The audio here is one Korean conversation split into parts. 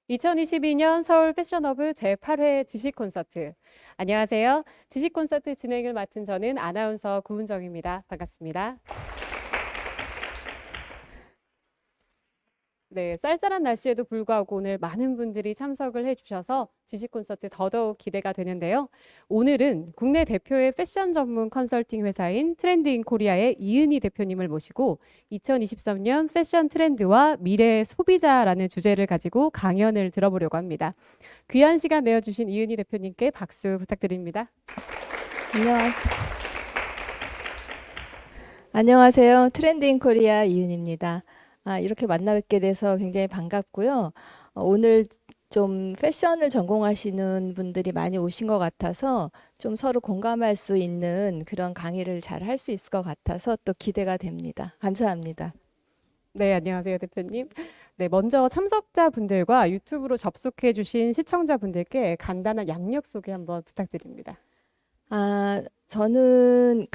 2022년 서울 패션허브 제8회 지식 콘서트. 안녕하세요. 지식 콘서트 진행을 맡은 저는 아나운서 구은정입니다. 반갑습니다. 네, 쌀쌀한 날씨에도 불구하고 오늘 많은 분들이 참석을 해주셔서 지식 콘서트 더더욱 기대가 되는데요. 오늘은 국내 대표의 패션 전문 컨설팅 회사인 트렌드인 코리아의 이은희 대표님을 모시고 2023년 패션 트렌드와 미래의 소비자라는 주제를 가지고 강연을 들어보려고 합니다. 귀한 시간 내어주신 이은희 대표님께 박수 부탁드립니다. 안녕하세요. 안녕하세요. 트렌드인 코리아 이은입니다. 이렇게 만나 뵙게 돼서 굉장히 반갑고요. 오늘 좀 패션을 전공하시는 분들이 많이 오신 것 같아서 좀 서로 공감할 수 있는 그런 강의를 잘 할 수 있을 것 같아서 또 기대가 됩니다. 감사합니다. 네, 안녕하세요, 대표님. 네, 먼저 참석자분들과 유튜브로 접속해주신 시청자분들께 간단한 양력 소개 한번 부탁드립니다. 저는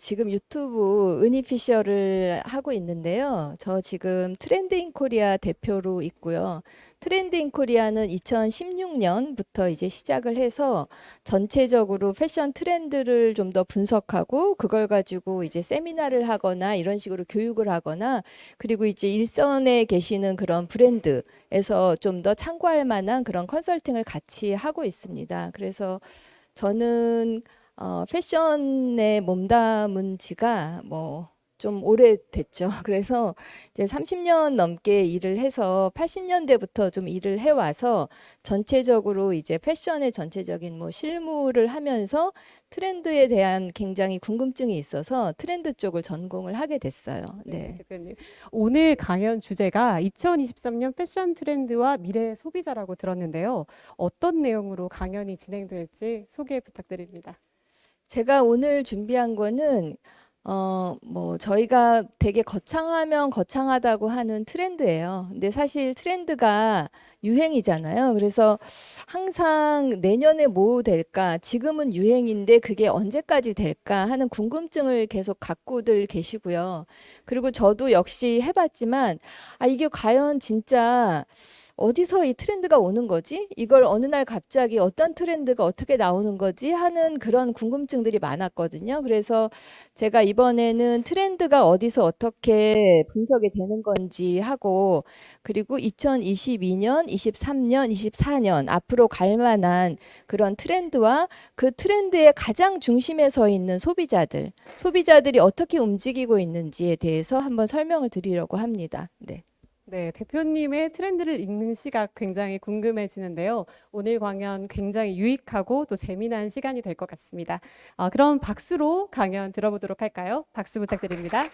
지금 유튜브 은희피셜을 하고 있는데요. 저 지금 트렌드인 코리아 대표로 있고요. 트렌드인 코리아는 2016년부터 이제 시작을 해서 전체적으로 패션 트렌드를 좀 더 분석하고 그걸 가지고 이제 세미나를 하거나 이런 식으로 교육을 하거나 그리고 이제 일선에 계시는 그런 브랜드에서 좀 더 참고할 만한 그런 컨설팅을 같이 하고 있습니다. 그래서 저는 패션에 몸담은 지가 좀 오래됐죠. 그래서 이제 30년 넘게 일을 해서 80년대부터 좀 일을 해와서 전체적으로 이제 패션의 전체적인 실무를 하면서 트렌드에 대한 굉장히 궁금증이 있어서 트렌드 쪽을 전공을 하게 됐어요. 네, 네. 대표님. 오늘 강연 주제가 2023년 패션 트렌드와 미래 소비자라고 들었는데요. 어떤 내용으로 강연이 진행될지 소개 부탁드립니다. 제가 오늘 준비한 거는 저희가 되게 거창하면 거창하다고 하는 트렌드예요. 근데 사실 트렌드가 유행이잖아요. 그래서 항상 내년에 뭐 될까? 지금은 유행인데 그게 언제까지 될까? 하는 궁금증을 계속 갖고들 계시고요. 그리고 저도 역시 해봤지만, 이게 과연 진짜 어디서 이 트렌드가 오는 거지? 이걸 어느 날 갑자기 어떤 트렌드가 어떻게 나오는 거지? 하는 그런 궁금증들이 많았거든요. 그래서 제가 이번에는 트렌드가 어디서 어떻게 분석이 되는 건지 하고 그리고 2022년, 23년, 24년 앞으로 갈 만한 그런 트렌드와 그 트렌드의 가장 중심에 서 있는 소비자들이 어떻게 움직이고 있는지에 대해서 한번 설명을 드리려고 합니다. 네. 네, 대표님의 트렌드를 읽는 시각 굉장히 궁금해지는데요. 오늘 강연 굉장히 유익하고 또 재미난 시간이 될 것 같습니다. 그럼 박수로 강연 들어보도록 할까요? 박수 부탁드립니다.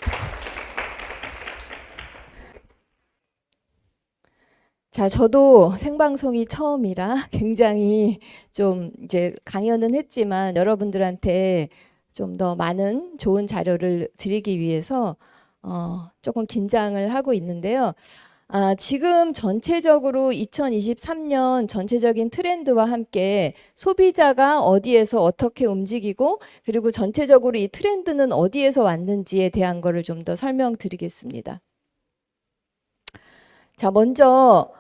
자, 저도 생방송이 처음이라 굉장히 좀 이제 강연은 했지만 여러분들한테 좀 더 많은 좋은 자료를 드리기 위해서 조금 긴장을 하고 있는데요. 지금 전체적으로 2023년 전체적인 트렌드와 함께 소비자가 어디에서 어떻게 움직이고 그리고 전체적으로 이 트렌드는 어디에서 왔는지에 대한 거를 좀 더 설명드리겠습니다. 자, 먼저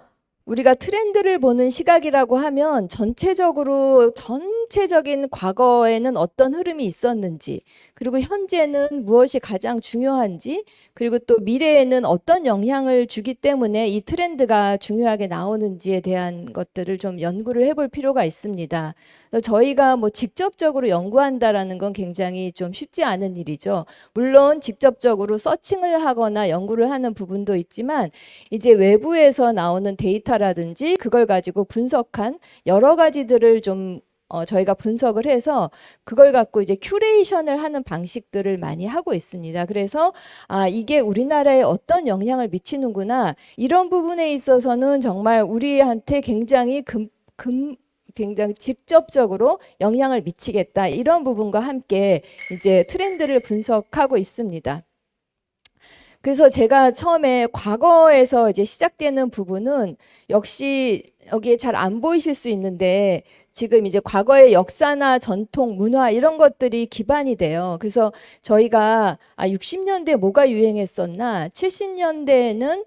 우리가 트렌드를 보는 시각이라고 하면 전체적인 과거에는 어떤 흐름이 있었는지, 그리고 현재는 무엇이 가장 중요한지, 그리고 또 미래에는 어떤 영향을 주기 때문에 이 트렌드가 중요하게 나오는지에 대한 것들을 좀 연구를 해볼 필요가 있습니다. 저희가 직접적으로 연구한다라는 건 굉장히 좀 쉽지 않은 일이죠. 물론 직접적으로 서칭을 하거나 연구를 하는 부분도 있지만 이제 외부에서 나오는 데이터라든지 그걸 가지고 분석한 여러 가지들을 좀 저희가 분석을 해서 그걸 갖고 이제 큐레이션을 하는 방식들을 많이 하고 있습니다. 그래서 이게 우리나라에 어떤 영향을 미치는구나 이런 부분에 있어서는 정말 우리한테 굉장히 직접적으로 영향을 미치겠다 이런 부분과 함께 이제 트렌드를 분석하고 있습니다. 그래서 제가 처음에 과거에서 이제 시작되는 부분은 역시 여기에 잘 안 보이실 수 있는데 지금 이제 과거의 역사나 전통, 문화 이런 것들이 기반이 돼요. 그래서 저희가 60년대 뭐가 유행했었나, 70년대에는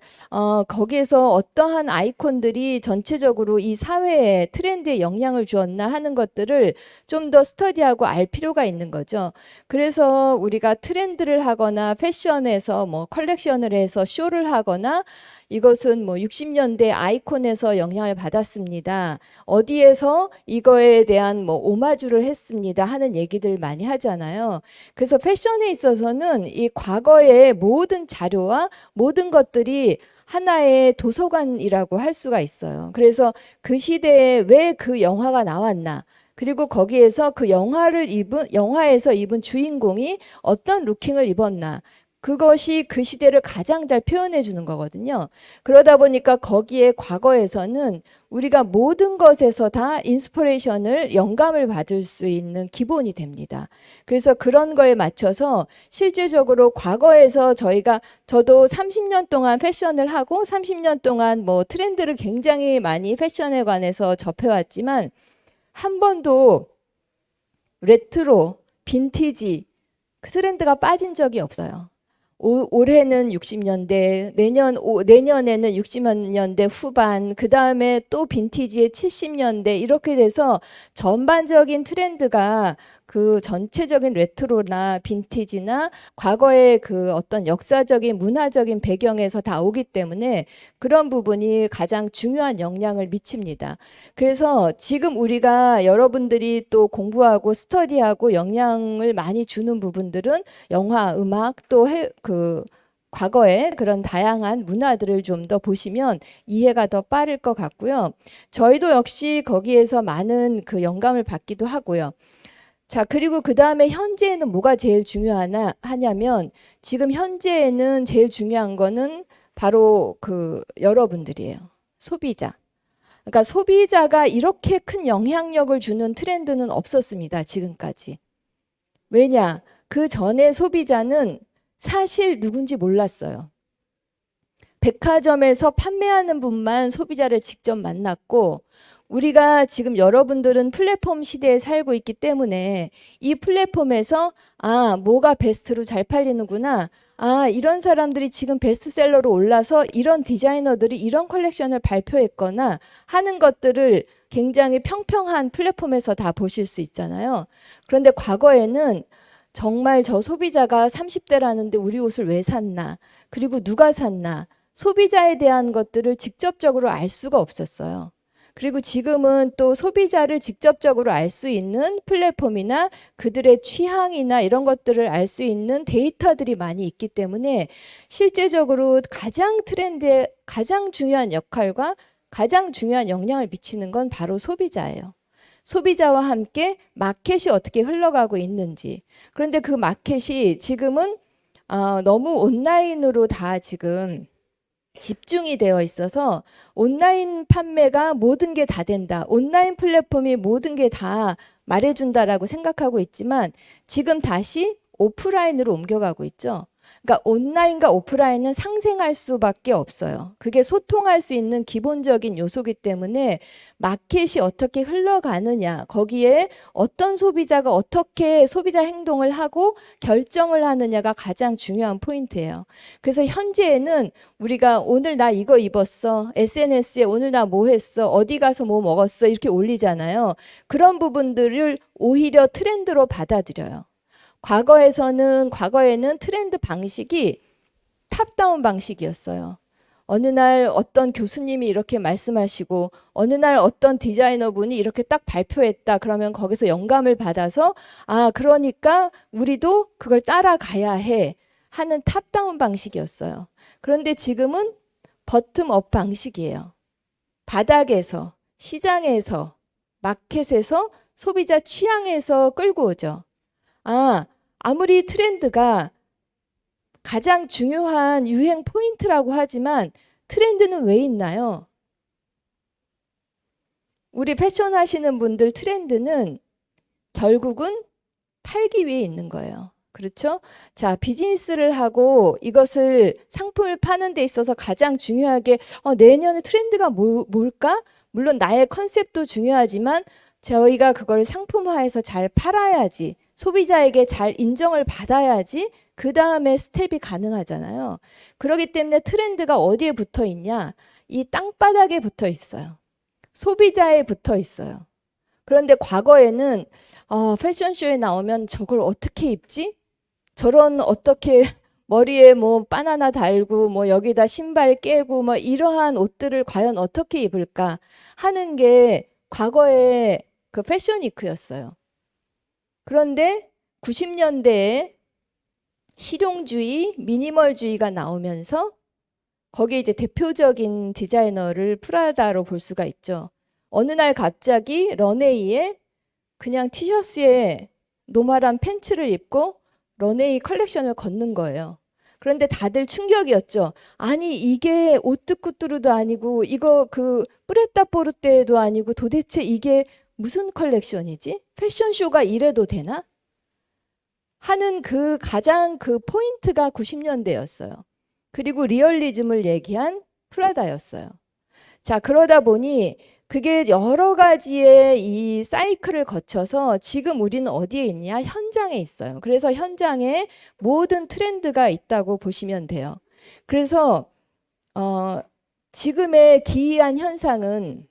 거기에서 어떠한 아이콘들이 전체적으로 이 사회에 트렌드에 영향을 주었나 하는 것들을 좀 더 스터디하고 알 필요가 있는 거죠. 그래서 우리가 트렌드를 하거나 패션에서 뭐 컬렉션을 해서 쇼를 하거나 이것은 뭐 60년대 아이콘에서 영향을 받았습니다. 어디에서 이거에 대한 뭐 오마주를 했습니다 하는 얘기들 많이 하잖아요. 그래서 패션에 있어서는 이 과거의 모든 자료와 모든 것들이 하나의 도서관이라고 할 수가 있어요. 그래서 그 시대에 왜 그 영화가 나왔나, 그리고 거기에서 그 영화에서 입은 주인공이 어떤 루킹을 입었나, 그것이 그 시대를 가장 잘 표현해 주는 거거든요. 그러다 보니까 거기에 과거에서는 우리가 모든 것에서 다 인스피레이션을, 영감을 받을 수 있는 기본이 됩니다. 그래서 그런 거에 맞춰서 실질적으로 과거에서 저도 30년 동안 패션을 하고 30년 동안 뭐 트렌드를 굉장히 많이 패션에 관해서 접해왔지만 한 번도 레트로, 빈티지 그 트렌드가 빠진 적이 없어요. 올해는 60년대, 내년에는 60년대 후반, 그 다음에 또 빈티지의 70년대 이렇게 돼서 전반적인 트렌드가 그 전체적인 레트로나 빈티지나 과거의 그 어떤 역사적인 문화적인 배경에서 다 오기 때문에 그런 부분이 가장 중요한 영향을 미칩니다. 그래서 지금 우리가 여러분들이 또 공부하고 스터디하고 영향을 많이 주는 부분들은 영화, 음악, 또 과거의 그런 다양한 문화들을 좀 더 보시면 이해가 더 빠를 것 같고요. 저희도 역시 거기에서 많은 그 영감을 받기도 하고요. 자, 그리고 그 다음에 현재에는 뭐가 제일 하냐면 지금 현재에는 제일 중요한 거는 바로 그 여러분들이에요. 소비자. 그러니까 소비자가 이렇게 큰 영향력을 주는 트렌드는 없었습니다. 지금까지. 왜냐? 그 전에 소비자는 사실 누군지 몰랐어요. 백화점에서 판매하는 분만 소비자를 직접 만났고, 우리가 지금 여러분들은 플랫폼 시대에 살고 있기 때문에 이 플랫폼에서 뭐가 베스트로 잘 팔리는구나, 이런 사람들이 지금 베스트셀러로 올라서 이런 디자이너들이 이런 컬렉션을 발표했거나 하는 것들을 굉장히 평평한 플랫폼에서 다 보실 수 있잖아요. 그런데 과거에는 정말 저 소비자가 30대라는데 우리 옷을 왜 샀나, 그리고 누가 샀나, 소비자에 대한 것들을 직접적으로 알 수가 없었어요. 그리고 지금은 또 소비자를 직접적으로 알 수 있는 플랫폼이나 그들의 취향이나 이런 것들을 알 수 있는 데이터들이 많이 있기 때문에 실제적으로 가장 트렌드에 가장 중요한 역할과 가장 중요한 영향을 미치는 건 바로 소비자예요. 소비자와 함께 마켓이 어떻게 흘러가고 있는지. 그런데 그 마켓이 지금은 너무 온라인으로 다 지금 집중이 되어 있어서 온라인 판매가 모든 게 다 된다, 온라인 플랫폼이 모든 게 다 말해준다라고 생각하고 있지만 지금 다시 오프라인으로 옮겨가고 있죠. 그러니까 온라인과 오프라인은 상생할 수밖에 없어요. 그게 소통할 수 있는 기본적인 요소이기 때문에 마켓이 어떻게 흘러가느냐, 거기에 어떤 소비자가 어떻게 소비자 행동을 하고 결정을 하느냐가 가장 중요한 포인트예요. 그래서 현재에는 우리가 오늘 나 이거 입었어, SNS에 오늘 나 뭐 했어, 어디 가서 뭐 먹었어 이렇게 올리잖아요. 그런 부분들을 오히려 트렌드로 받아들여요. 과거에는 트렌드 방식이 탑다운 방식이었어요. 어느 날 어떤 교수님이 이렇게 말씀하시고 어느 날 어떤 디자이너분이 이렇게 딱 발표했다. 그러면 거기서 영감을 받아서 그러니까 우리도 그걸 따라가야 해 하는 탑다운 방식이었어요. 그런데 지금은 버텀업 방식이에요. 바닥에서, 시장에서, 마켓에서, 소비자 취향에서 끌고 오죠. 아무리 트렌드가 가장 중요한 유행 포인트라고 하지만 트렌드는 왜 있나요? 우리 패션 하시는 분들 트렌드는 결국은 팔기 위해 있는 거예요. 그렇죠? 자, 비즈니스를 하고 이것을 상품을 파는 데 있어서 가장 중요하게 내년에 트렌드가 뭘까? 물론 나의 컨셉도 중요하지만 저희가 그걸 상품화해서 잘 팔아야지, 소비자에게 잘 인정을 받아야지 그 다음에 스텝이 가능하잖아요. 그렇기 때문에 트렌드가 어디에 붙어 있냐? 이 땅바닥에 붙어 있어요. 소비자에 붙어 있어요. 그런데 과거에는 패션쇼에 나오면 저걸 어떻게 입지? 저런 어떻게 머리에 뭐 바나나 달고 뭐 여기다 신발 깨고 뭐 이러한 옷들을 과연 어떻게 입을까 하는 게 과거의 그 패션 위크였어요. 그런데 90년대에 실용주의, 미니멀주의가 나오면서 거기에 이제 대표적인 디자이너를 프라다로 볼 수가 있죠. 어느 날 갑자기 런웨이에 그냥 티셔츠에 노멀한 팬츠를 입고 런웨이 컬렉션을 걷는 거예요. 그런데 다들 충격이었죠. 아니 이게 오뚜꾸뚜루도 아니고 이거 그 뿌레따포르테도 아니고 도대체 이게 무슨 컬렉션이지? 패션쇼가 이래도 되나? 하는 그 가장 그 포인트가 90년대였어요. 그리고 리얼리즘을 얘기한 프라다였어요. 자, 그러다 보니 그게 여러 가지의 이 사이클을 거쳐서 지금 우리는 어디에 있냐? 현장에 있어요. 그래서 현장에 모든 트렌드가 있다고 보시면 돼요. 그래서 지금의 기이한 현상은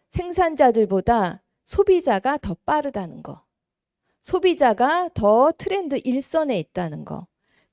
생산자들보다 소비자가 더 빠르다는 거. 소비자가 더 트렌드 일선에 있다는 거.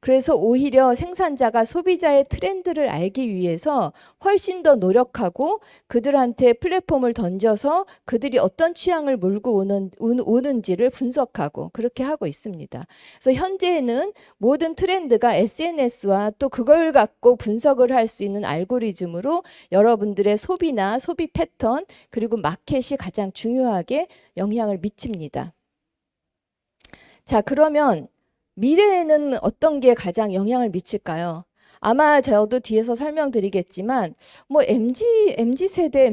그래서 오히려 생산자가 소비자의 트렌드를 알기 위해서 훨씬 더 노력하고 그들한테 플랫폼을 던져서 그들이 어떤 취향을 몰고 오는지를 분석하고 그렇게 하고 있습니다. 그래서 현재는 모든 트렌드가 SNS와 또 그걸 갖고 분석을 할 수 있는 알고리즘으로 여러분들의 소비나 소비 패턴 그리고 마켓이 가장 중요하게 영향을 미칩니다. 자, 그러면 미래에는 어떤 게 가장 영향을 미칠까요? 아마 저도 뒤에서 설명드리겠지만 뭐 MZ세대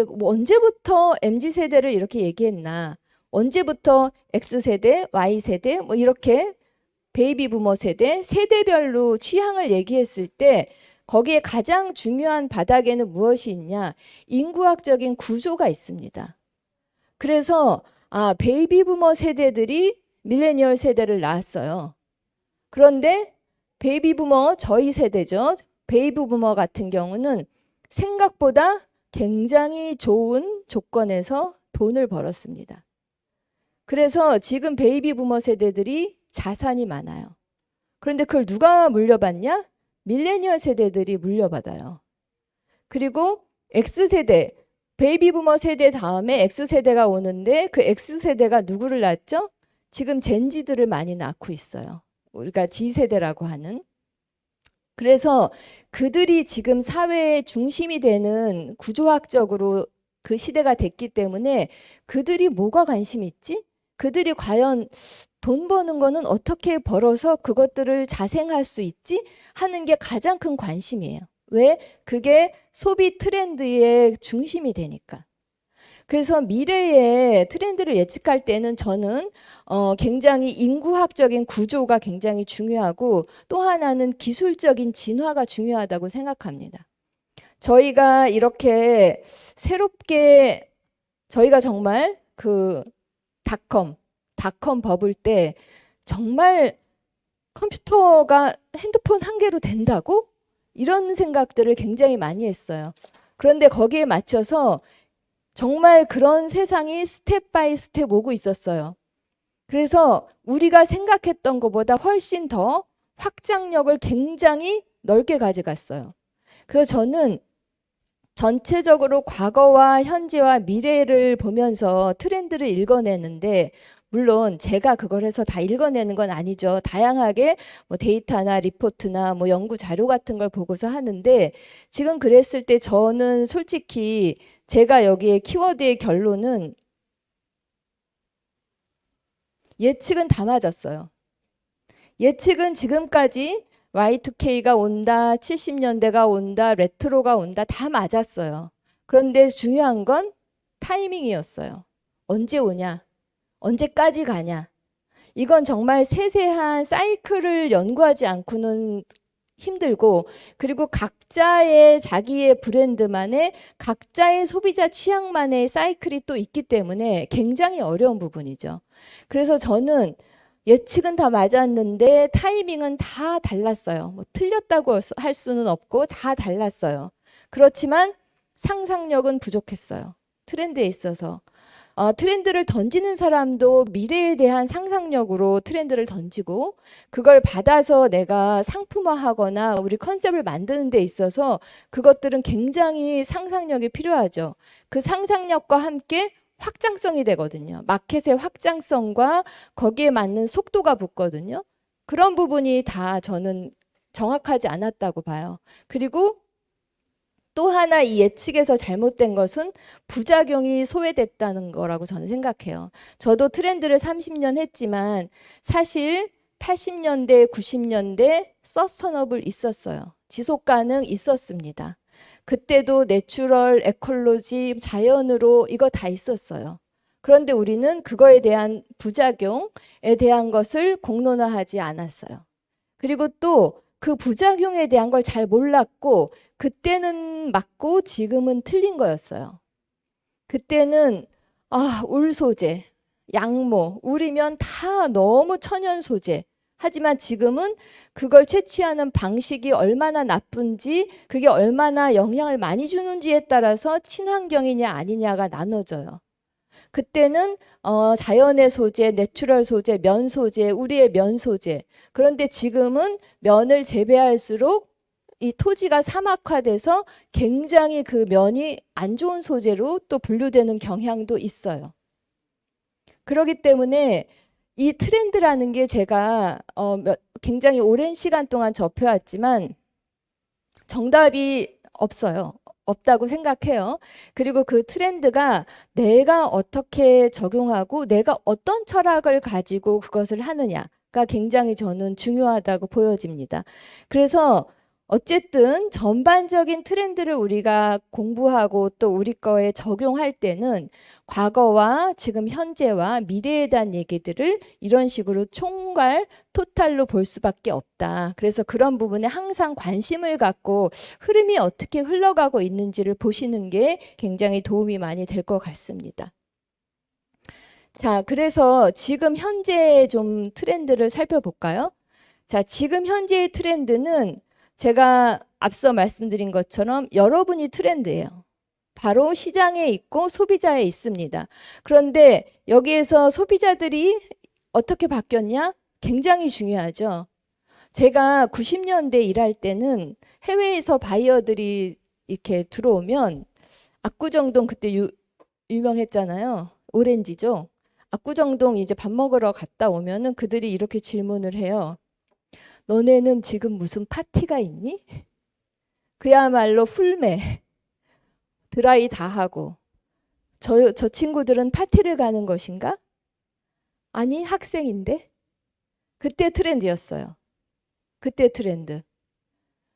뭐 언제부터 MZ세대를 이렇게 얘기했나? 언제부터 X세대, Y세대 뭐 이렇게 베이비 부머 세대별로 취향을 얘기했을 때 거기에 가장 중요한 바닥에는 무엇이 있냐? 인구학적인 구조가 있습니다. 그래서 베이비 부머 세대들이 밀레니얼 세대를 낳았어요. 그런데 베이비 부머, 저희 세대죠. 베이비 부머 같은 경우는 생각보다 굉장히 좋은 조건에서 돈을 벌었습니다. 그래서 지금 베이비 부머 세대들이 자산이 많아요. 그런데 그걸 누가 물려받냐? 밀레니얼 세대들이 물려받아요. 그리고 X세대, 베이비 부머 세대 다음에 X세대가 오는데 그 X세대가 누구를 낳았죠? 지금 젠지들을 많이 낳고 있어요. 우리가 G세대라고 하는. 그래서 그들이 지금 사회의 중심이 되는 구조학적으로 그 시대가 됐기 때문에 그들이 뭐가 관심 있지? 그들이 과연 돈 버는 거는 어떻게 벌어서 그것들을 자생할 수 있지? 하는 게 가장 큰 관심이에요. 왜? 그게 소비 트렌드의 중심이 되니까. 그래서 미래의 트렌드를 예측할 때는 저는 굉장히 인구학적인 구조가 굉장히 중요하고 또 하나는 기술적인 진화가 중요하다고 생각합니다. 저희가 이렇게 새롭게 저희가 정말 그 닷컴 버블 때 정말 컴퓨터가 핸드폰 한 개로 된다고? 이런 생각들을 굉장히 많이 했어요. 그런데 거기에 맞춰서 정말 그런 세상이 스텝 바이 스텝 오고 있었어요. 그래서 우리가 생각했던 것보다 훨씬 더 확장력을 굉장히 넓게 가져갔어요. 그래서 저는 전체적으로 과거와 현재와 미래를 보면서 트렌드를 읽어내는데 물론 제가 그걸 해서 다 읽어내는 건 아니죠. 다양하게 뭐 데이터나 리포트나 뭐 연구 자료 같은 걸 보고서 하는데 지금 그랬을 때 저는 솔직히 제가 여기에 키워드의 결론은 예측은 다 맞았어요. 예측은 지금까지 Y2K가 온다, 70년대가 온다, 레트로가 온다 다 맞았어요. 그런데 중요한 건 타이밍이었어요. 언제 오냐? 언제까지 가냐? 이건 정말 세세한 사이클을 연구하지 않고는 힘들고, 그리고 각자의 자기의 브랜드만의 각자의 소비자 취향만의 사이클이 또 있기 때문에 굉장히 어려운 부분이죠. 그래서 저는 예측은 다 맞았는데 타이밍은 다 달랐어요. 뭐 틀렸다고 할 수는 없고 다 달랐어요. 그렇지만 상상력은 부족했어요. 트렌드에 있어서. 트렌드를 던지는 사람도 미래에 대한 상상력으로 트렌드를 던지고, 그걸 받아서 내가 상품화하거나 우리 컨셉을 만드는 데 있어서 그것들은 굉장히 상상력이 필요하죠. 그 상상력과 함께 확장성이 되거든요. 마켓의 확장성과 거기에 맞는 속도가 붙거든요. 그런 부분이 다 저는 정확하지 않았다고 봐요. 그리고 또 하나 이 예측에서 잘못된 것은 부작용이 소외됐다는 거라고 저는 생각해요. 저도 트렌드를 30년 했지만 사실 80년대, 90년대 서스테너블 있었어요. 지속 가능 있었습니다. 그때도 내추럴, 에콜로지, 자연으로 이거 다 있었어요. 그런데 우리는 그거에 대한 부작용에 대한 것을 공론화하지 않았어요. 그리고 또 그 부작용에 대한 걸 잘 몰랐고, 그때는 맞고 지금은 틀린 거였어요. 그때는 울 소재, 양모, 울이면 다 너무 천연 소재. 하지만 지금은 그걸 채취하는 방식이 얼마나 나쁜지, 그게 얼마나 영향을 많이 주는지에 따라서 친환경이냐 아니냐가 나눠져요. 그때는 자연의 소재, 내추럴 소재, 면 소재, 우리의 면 소재. 그런데 지금은 면을 재배할수록 이 토지가 사막화돼서 굉장히 그 면이 안 좋은 소재로 또 분류되는 경향도 있어요. 그렇기 때문에 이 트렌드라는 게 제가 굉장히 오랜 시간 동안 접해왔지만 정답이 없어요. 없다고 생각해요. 그리고 그 트렌드가 내가 어떻게 적용하고 내가 어떤 철학을 가지고 그것을 하느냐가 굉장히 저는 중요하다고 보여집니다. 그래서 어쨌든 전반적인 트렌드를 우리가 공부하고 또 우리 거에 적용할 때는 과거와 지금 현재와 미래에 대한 얘기들을 이런 식으로 총괄 토탈로 볼 수밖에 없다. 그래서 그런 부분에 항상 관심을 갖고 흐름이 어떻게 흘러가고 있는지를 보시는 게 굉장히 도움이 많이 될 것 같습니다. 자, 그래서 지금 현재 좀 트렌드를 살펴볼까요? 자, 지금 현재의 트렌드는 제가 앞서 말씀드린 것처럼 여러분이 트렌드예요. 바로 시장에 있고 소비자에 있습니다. 그런데 여기에서 소비자들이 어떻게 바뀌었냐? 굉장히 중요하죠. 제가 90년대 일할 때는 해외에서 바이어들이 이렇게 들어오면 압구정동 그때 유명했잖아요. 오렌지죠. 압구정동 이제 밥 먹으러 갔다 오면은 그들이 이렇게 질문을 해요. 너네는 지금 무슨 파티가 있니? 그야말로 풀매, 드라이 다 하고. 저 친구들은 파티를 가는 것인가? 아니, 학생인데? 그때 트렌드였어요. 그때 트렌드.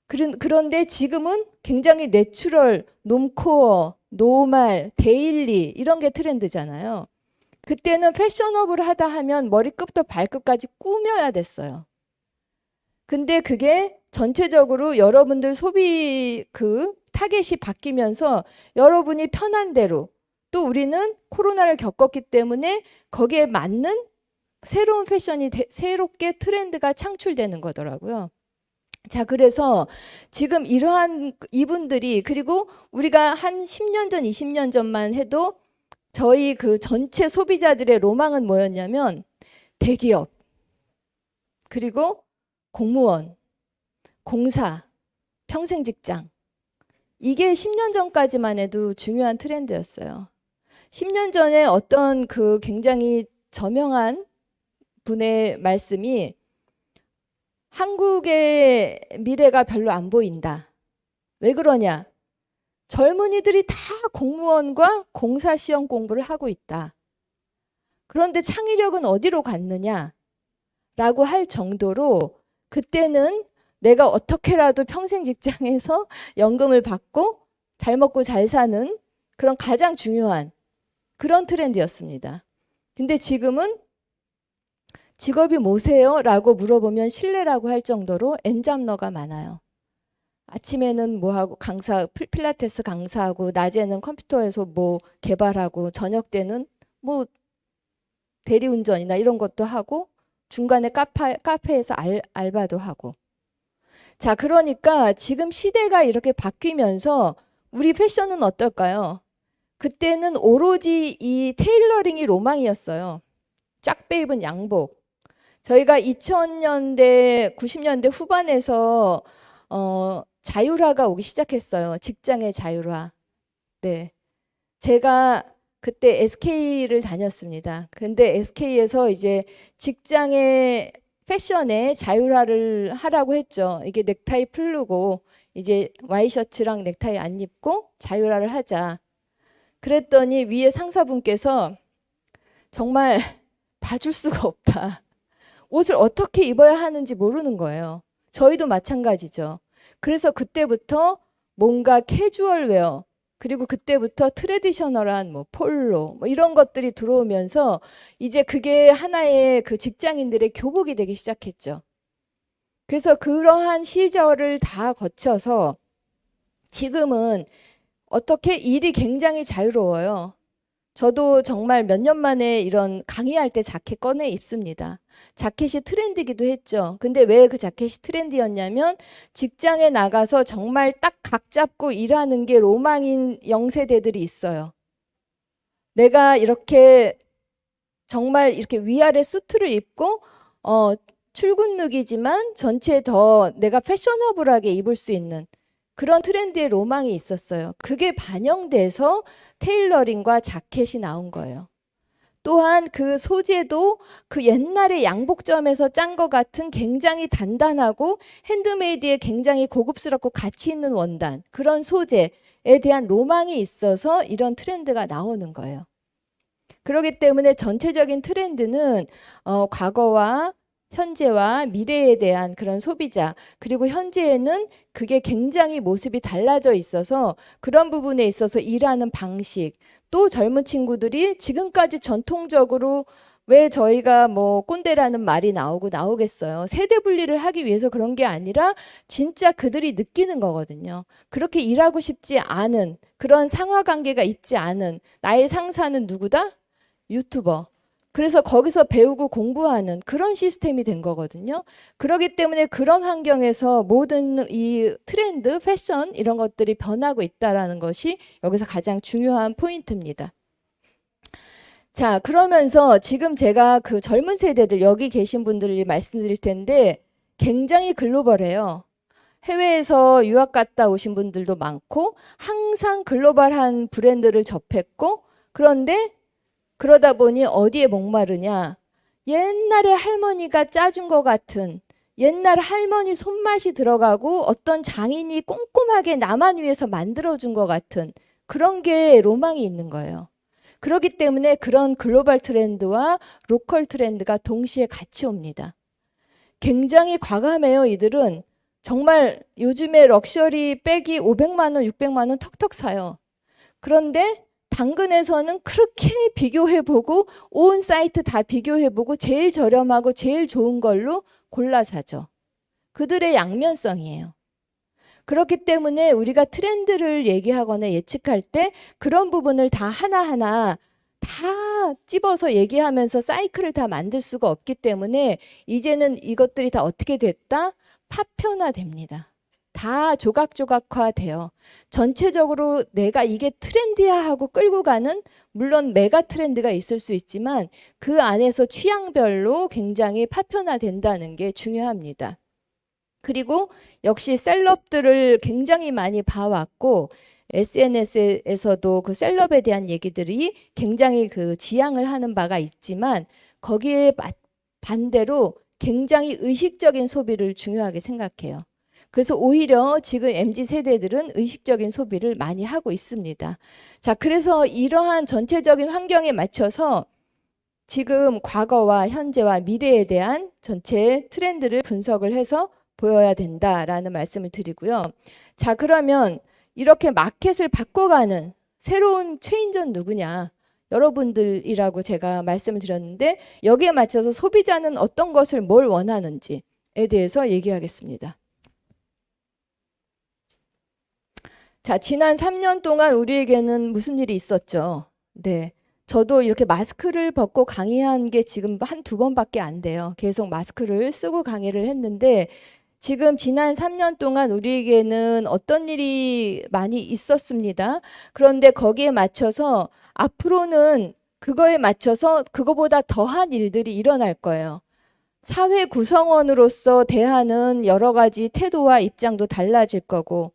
그런데 지금은 굉장히 내추럴, 놈코어, 노말, 데일리 이런 게 트렌드잖아요. 그때는 패셔너블 하다 하면 머리끝부터 발끝까지 꾸며야 됐어요. 근데 그게 전체적으로 여러분들 소비 그 타겟이 바뀌면서 여러분이 편한 대로, 또 우리는 코로나를 겪었기 때문에 거기에 맞는 새로운 패션이 새롭게 트렌드가 창출되는 거더라고요. 자, 그래서 지금 이러한 이분들이, 그리고 우리가 한 10년 전, 20년 전만 해도 저희 그 전체 소비자들의 로망은 뭐였냐면 대기업, 그리고 공무원, 공사, 평생 직장. 이게 10년 전까지만 해도 중요한 트렌드였어요. 10년 전에 어떤 그 굉장히 저명한 분의 말씀이 한국의 미래가 별로 안 보인다. 왜 그러냐? 젊은이들이 다 공무원과 공사 시험 공부를 하고 있다. 그런데 창의력은 어디로 갔느냐? 라고 할 정도로 그때는 내가 어떻게라도 평생 직장에서 연금을 받고 잘 먹고 잘 사는 그런 가장 중요한 그런 트렌드였습니다. 근데 지금은 직업이 뭐세요? 라고 물어보면 실례라고 할 정도로 엔잡러가 많아요. 아침에는 뭐 하고 필라테스 강사하고 낮에는 컴퓨터에서 뭐 개발하고 저녁 때는 뭐 대리운전이나 이런 것도 하고 중간에 카페에서 알바도 하고. 자, 그러니까 지금 시대가 이렇게 바뀌면서 우리 패션은 어떨까요? 그때는 오로지 이 테일러링이 로망이었어요. 쫙 빼입은 양복. 저희가 2000년대, 90년대 후반에서 자율화가 오기 시작했어요. 직장의 자율화. 네. 제가 그때 SK를 다녔습니다. 그런데 SK에서 이제 직장의 패션에 자율화를 하라고 했죠. 이게 넥타이 풀르고 이제 와이셔츠랑 넥타이 안 입고 자율화를 하자. 그랬더니 위에 상사분께서 정말 봐줄 수가 없다. 옷을 어떻게 입어야 하는지 모르는 거예요. 저희도 마찬가지죠. 그래서 그때부터 뭔가 캐주얼 웨어, 그리고 그때부터 트레디셔널한 뭐 폴로 뭐 이런 것들이 들어오면서 이제 그게 하나의 그 직장인들의 교복이 되기 시작했죠. 그래서 그러한 시절을 다 거쳐서 지금은 어떻게 일이 굉장히 자유로워요. 저도 정말 몇 년 만에 이런 강의할 때 자켓 꺼내 입습니다. 자켓이 트렌드기도 했죠. 근데 왜 그 자켓이 트렌디였냐면 직장에 나가서 정말 딱 각 잡고 일하는 게 로망인 영세대들이 있어요. 내가 이렇게 정말 이렇게 위아래 수트를 입고 출근룩이지만 전체 더 내가 패셔너블하게 입을 수 있는 그런 트렌드의 로망이 있었어요. 그게 반영돼서 테일러링과 자켓이 나온 거예요. 또한 그 소재도 그 옛날에 양복점에서 짠 것 같은 굉장히 단단하고 핸드메이드에 굉장히 고급스럽고 가치 있는 원단, 그런 소재에 대한 로망이 있어서 이런 트렌드가 나오는 거예요. 그렇기 때문에 전체적인 트렌드는 과거와 현재와 미래에 대한 그런 소비자, 그리고 현재에는 그게 굉장히 모습이 달라져 있어서 그런 부분에 있어서 일하는 방식, 또 젊은 친구들이 지금까지 전통적으로 왜 저희가 뭐 꼰대라는 말이 나오겠어요. 세대 분리를 하기 위해서 그런 게 아니라 진짜 그들이 느끼는 거거든요. 그렇게 일하고 싶지 않은 그런 상하 관계가 있지 않은 나의 상사는 누구다? 유튜버. 그래서 거기서 배우고 공부하는 그런 시스템이 된 거거든요. 그렇기 때문에 그런 환경에서 모든 이 트렌드, 패션 이런 것들이 변하고 있다는 것이 여기서 가장 중요한 포인트입니다. 자, 그러면서 지금 제가 그 젊은 세대들 여기 계신 분들이 말씀드릴 텐데 굉장히 글로벌해요. 해외에서 유학 갔다 오신 분들도 많고 항상 글로벌한 브랜드를 접했고 그런데 그러다 보니 어디에 목마르냐? 옛날에 할머니가 짜준 것 같은 옛날 할머니 손맛이 들어가고 어떤 장인이 꼼꼼하게 나만 위해서 만들어준 것 같은 그런 게 로망이 있는 거예요. 그렇기 때문에 그런 글로벌 트렌드와 로컬 트렌드가 동시에 같이 옵니다. 굉장히 과감해요, 이들은. 정말 요즘에 럭셔리 백이 500만 원, 600만 원 턱턱 사요. 그런데 당근에서는 그렇게 비교해보고 온 사이트 다 비교해보고 제일 저렴하고 제일 좋은 걸로 골라 사죠. 그들의 양면성이에요. 그렇기 때문에 우리가 트렌드를 얘기하거나 예측할 때 그런 부분을 다 하나하나 다 찝어서 얘기하면서 사이클을 다 만들 수가 없기 때문에 이제는 이것들이 다 어떻게 됐다? 파편화됩니다. 다 조각조각화돼요. 전체적으로 내가 이게 트렌디야 하고 끌고 가는 물론 메가 트렌드가 있을 수 있지만 그 안에서 취향별로 굉장히 파편화된다는 게 중요합니다. 그리고 역시 셀럽들을 굉장히 많이 봐왔고 SNS에서도 그 셀럽에 대한 얘기들이 굉장히 그 지향을 하는 바가 있지만 거기에 반대로 굉장히 의식적인 소비를 중요하게 생각해요. 그래서 오히려 지금 MZ 세대들은 의식적인 소비를 많이 하고 있습니다. 자, 그래서 이러한 전체적인 환경에 맞춰서 지금 과거와 현재와 미래에 대한 전체 트렌드를 분석을 해서 보여야 된다라는 말씀을 드리고요. 자, 그러면 이렇게 마켓을 바꿔가는 새로운 체인저는 누구냐? 여러분들이라고 제가 말씀을 드렸는데 여기에 맞춰서 소비자는 어떤 것을 뭘 원하는지에 대해서 얘기하겠습니다. 자, 지난 3년 동안 우리에게는 무슨 일이 있었죠? 네. 저도 이렇게 마스크를 벗고 강의한 게 지금 한 두 번밖에 안 돼요. 계속 마스크를 쓰고 강의를 했는데 지금 지난 3년 동안 우리에게는 어떤 일이 많이 있었습니다. 그런데 거기에 맞춰서 앞으로는 그거에 맞춰서 그거보다 더한 일들이 일어날 거예요. 사회 구성원으로서 대하는 여러 가지 태도와 입장도 달라질 거고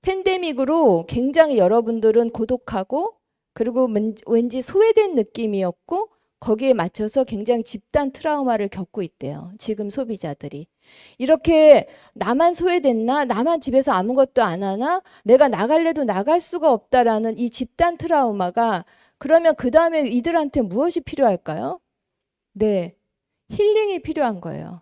팬데믹으로 굉장히 여러분들은 고독하고 그리고 왠지 소외된 느낌이었고 거기에 맞춰서 굉장히 집단 트라우마를 겪고 있대요. 지금 소비자들이. 이렇게 나만 소외됐나? 나만 집에서 아무것도 안 하나? 내가 나갈래도 나갈 수가 없다라는 이 집단 트라우마가 그러면 그 다음에 이들한테 무엇이 필요할까요? 네, 힐링이 필요한 거예요.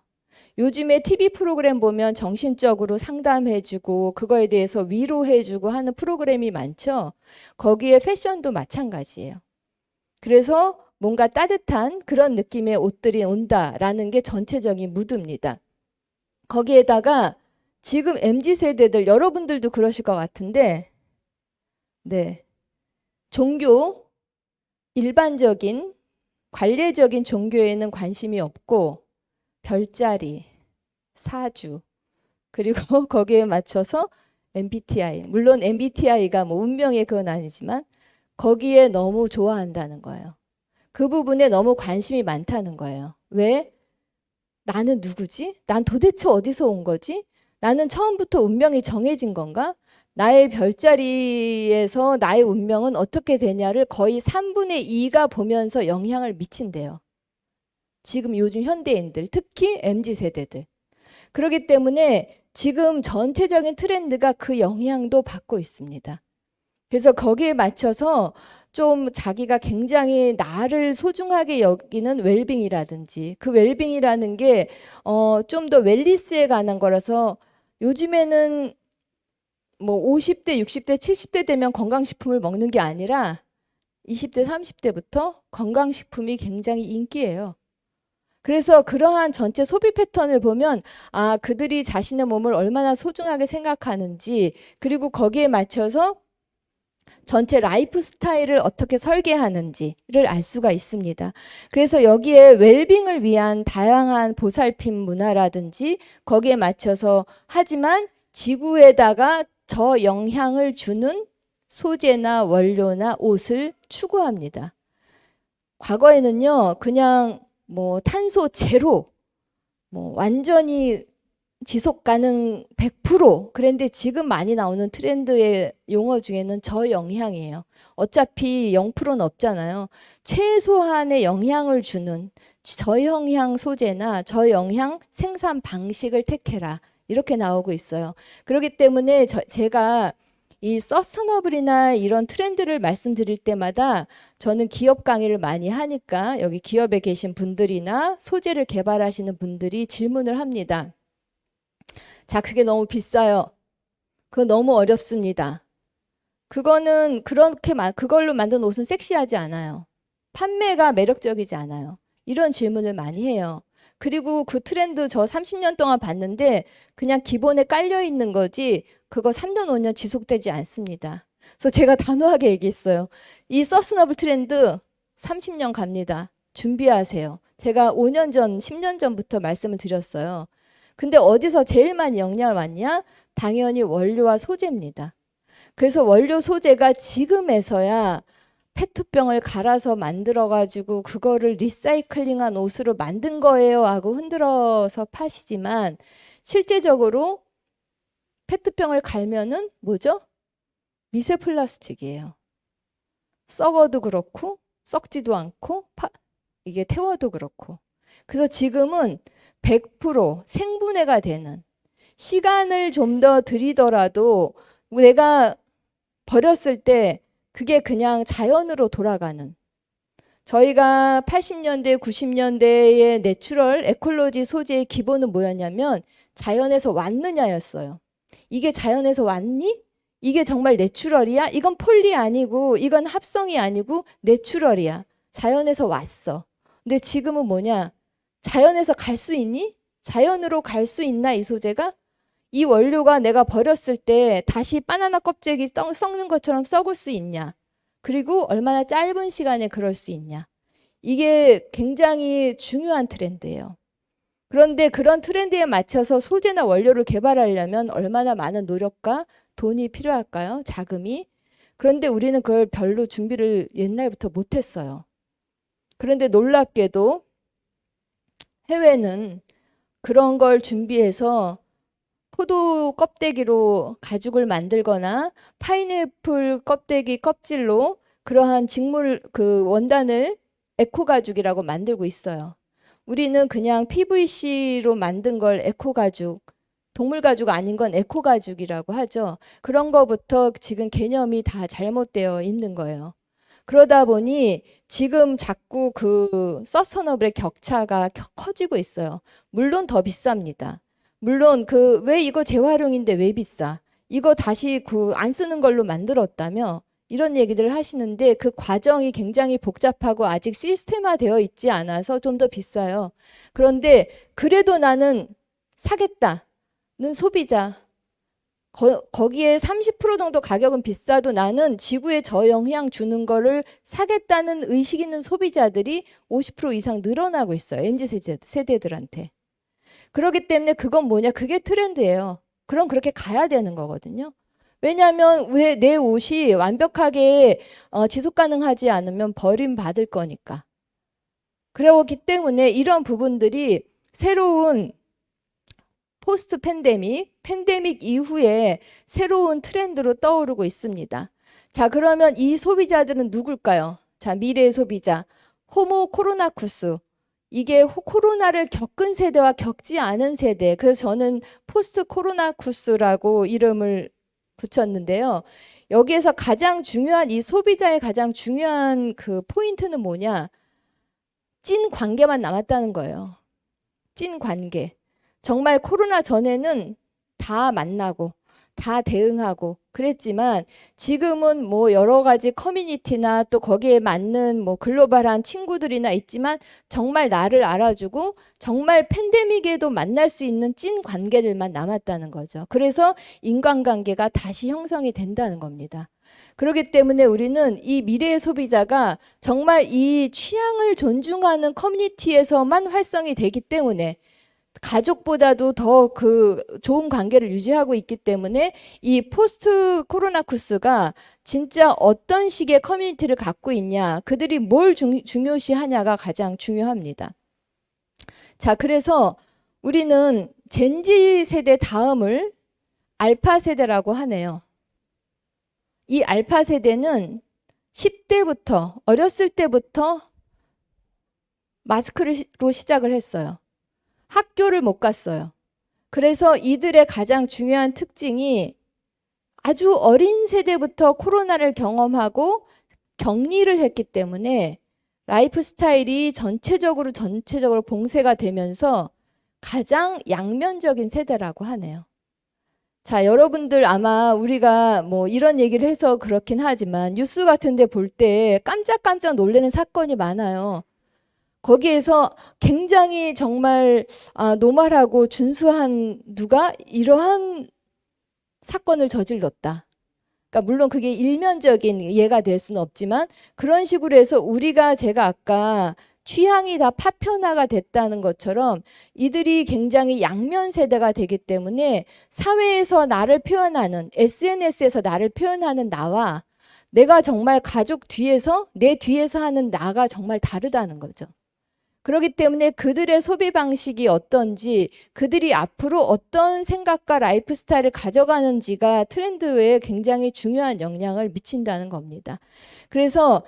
요즘에 TV 프로그램 보면 정신적으로 상담해주고 그거에 대해서 위로해주고 하는 프로그램이 많죠. 거기에 패션도 마찬가지예요. 그래서 뭔가 따뜻한 그런 느낌의 옷들이 온다라는 게 전체적인 무드입니다. 거기에다가 지금 MZ세대들 여러분들도 그러실 것 같은데 네, 종교, 일반적인 관례적인 종교에는 관심이 없고 별자리, 사주, 그리고 거기에 맞춰서 MBTI. 물론 MBTI가 뭐 운명의 그건 아니지만 거기에 너무 좋아한다는 거예요. 그 부분에 너무 관심이 많다는 거예요. 왜? 나는 누구지? 난 도대체 어디서 온 거지? 나는 처음부터 운명이 정해진 건가? 나의 별자리에서 나의 운명은 어떻게 되냐를 거의 3분의 2가 보면서 영향을 미친대요. 지금 요즘 현대인들, 특히 MZ세대들. 그렇기 때문에 지금 전체적인 트렌드가 그 영향도 받고 있습니다. 그래서 거기에 맞춰서 좀 자기가 굉장히 나를 소중하게 여기는 웰빙이라든지 그 웰빙이라는 게 좀 더 웰리스에 관한 거라서 요즘에는 뭐 50대, 60대, 70대 되면 건강식품을 먹는 게 아니라 20대, 30대부터 건강식품이 굉장히 인기예요. 그래서 그러한 전체 소비 패턴을 보면 아, 그들이 자신의 몸을 얼마나 소중하게 생각하는지 그리고 거기에 맞춰서 전체 라이프 스타일을 어떻게 설계하는지를 알 수가 있습니다. 그래서 여기에 웰빙을 위한 다양한 보살핌 문화라든지 거기에 맞춰서 하지만 지구에다가 저영향을 주는 소재나 원료나 옷을 추구합니다. 과거에는요, 그냥 뭐 탄소 제로, 뭐 완전히 지속 가능 100% 그런데 지금 많이 나오는 트렌드의 용어 중에는 저영향이에요. 어차피 0%는 없잖아요. 최소한의 영향을 주는 저영향 소재나 저영향 생산 방식을 택해라. 이렇게 나오고 있어요. 그렇기 때문에 제가 이 서스테너블이나 이런 트렌드를 말씀드릴 때마다 저는 기업 강의를 많이 하니까 여기 기업에 계신 분들이나 소재를 개발하시는 분들이 질문을 합니다. 자, 그게 너무 비싸요. 그거 너무 어렵습니다. 그거는 그걸로 만든 옷은 섹시하지 않아요. 판매가 매력적이지 않아요. 이런 질문을 많이 해요. 그리고 그 트렌드 저 30년 동안 봤는데 그냥 기본에 깔려 있는 거지 그거 3년, 5년 지속되지 않습니다. 그래서 제가 단호하게 얘기했어요. 이 서스너블 트렌드 30년 갑니다. 준비하세요. 제가 5년 전, 10년 전부터 말씀을 드렸어요. 근데 어디서 제일 많이 영향을 받냐? 당연히 원료와 소재입니다. 그래서 원료 소재가 지금에서야 페트병을 갈아서 만들어가지고 그거를 리사이클링한 옷으로 만든 거예요 하고 흔들어서 파시지만 실제적으로 페트병을 갈면은 뭐죠? 미세 플라스틱이에요. 썩어도 그렇고 썩지도 않고 이게 태워도 그렇고. 그래서 지금은 100% 생분해가 되는 시간을 좀 더 들이더라도 내가 버렸을 때 그게 그냥 자연으로 돌아가는 저희가 80년대, 90년대의 내추럴 에콜로지 소재의 기본은 뭐였냐면 자연에서 왔느냐였어요. 이게 자연에서 왔니? 이게 정말 내추럴이야? 이건 폴리 아니고 이건 합성이 아니고 내추럴이야. 자연에서 왔어. 근데 지금은 뭐냐? 자연에서 갈 수 있니? 자연으로 갈 수 있나 이 소재가? 이 원료가 내가 버렸을 때 다시 바나나 껍데기 썩는 것처럼 썩을 수 있냐? 그리고 얼마나 짧은 시간에 그럴 수 있냐? 이게 굉장히 중요한 트렌드예요. 그런데 그런 트렌드에 맞춰서 소재나 원료를 개발하려면 얼마나 많은 노력과 돈이 필요할까요? 자금이. 그런데 우리는 그걸 별로 준비를 옛날부터 못했어요. 그런데 놀랍게도 해외는 그런 걸 준비해서 포도 껍데기로 가죽을 만들거나 파인애플 껍데기 껍질로 그러한 직물 그 원단을 에코 가죽이라고 만들고 있어요. 우리는 그냥 PVC로 만든 걸 에코 가죽, 동물 가죽 아닌 건 에코 가죽이라고 하죠. 그런 거부터 지금 개념이 다 잘못되어 있는 거예요. 그러다 보니 지금 자꾸 그 서스테너블의 격차가 커지고 있어요. 물론 더 비쌉니다. 물론 그 왜 이거 재활용인데 왜 비싸? 이거 다시 그 안 쓰는 걸로 만들었다며 이런 얘기들을 하시는데 그 과정이 굉장히 복잡하고 아직 시스템화되어 있지 않아서 좀 더 비싸요. 그런데 그래도 나는 사겠다는 소비자 거기에 30% 정도 가격은 비싸도 나는 지구에 저영향 주는 거를 사겠다는 의식 있는 소비자들이 50% 이상 늘어나고 있어요. MZ 세대들한테. 그렇기 때문에 그건 뭐냐? 그게 트렌드예요. 그럼 그렇게 가야 되는 거거든요. 왜냐하면 왜 내 옷이 완벽하게 지속 가능하지 않으면 버림받을 거니까. 그렇기 때문에 이런 부분들이 새로운 포스트 팬데믹 이후에 새로운 트렌드로 떠오르고 있습니다. 자, 그러면 이 소비자들은 누굴까요? 자, 미래의 소비자. 호모 코로나쿠스. 이게 코로나를 겪은 세대와 겪지 않은 세대. 그래서 저는 포스트 코로나쿠스라고 이름을 붙였는데요. 여기에서 가장 중요한 이 소비자의 가장 중요한 그 포인트는 뭐냐? 찐 관계만 남았다는 거예요. 찐 관계. 정말 코로나 전에는 다 만나고 다 대응하고 그랬지만 지금은 뭐 여러 가지 커뮤니티나 또 거기에 맞는 뭐 글로벌한 친구들이나 있지만 정말 나를 알아주고 정말 팬데믹에도 만날 수 있는 찐 관계들만 남았다는 거죠. 그래서 인간관계가 다시 형성이 된다는 겁니다. 그렇기 때문에 우리는 이 미래의 소비자가 정말 이 취향을 존중하는 커뮤니티에서만 활성이 되기 때문에 가족보다도 더 그 좋은 관계를 유지하고 있기 때문에 이 포스트 코로나쿠스가 진짜 어떤 식의 커뮤니티를 갖고 있냐, 그들이 뭘 중요시하냐가 가장 중요합니다. 자, 그래서 우리는 젠지 세대 다음을 알파 세대라고 하네요. 이 알파 세대는 10대부터 어렸을 때부터 마스크로 시작을 했어요. 학교를 못 갔어요. 그래서 이들의 가장 중요한 특징이 아주 어린 세대부터 코로나를 경험하고 격리를 했기 때문에 라이프 스타일이 전체적으로 봉쇄가 되면서 가장 양면적인 세대라고 하네요. 자, 여러분들 아마 우리가 뭐 이런 얘기를 해서 그렇긴 하지만 뉴스 같은 데 볼 때 깜짝깜짝 놀라는 사건이 많아요. 거기에서 굉장히 정말 노멀하고 준수한 누가 이러한 사건을 저질렀다. 그러니까 물론 그게 일면적인 예가 될 수는 없지만 그런 식으로 해서 제가 아까 취향이 다 파편화가 됐다는 것처럼 이들이 굉장히 양면 세대가 되기 때문에 사회에서 나를 표현하는 SNS에서 나를 표현하는 나와 내가 정말 가족 뒤에서 내 뒤에서 하는 나가 정말 다르다는 거죠. 그렇기 때문에 그들의 소비 방식이 어떤지 그들이 앞으로 어떤 생각과 라이프 스타일을 가져가는지가 트렌드에 굉장히 중요한 영향을 미친다는 겁니다. 그래서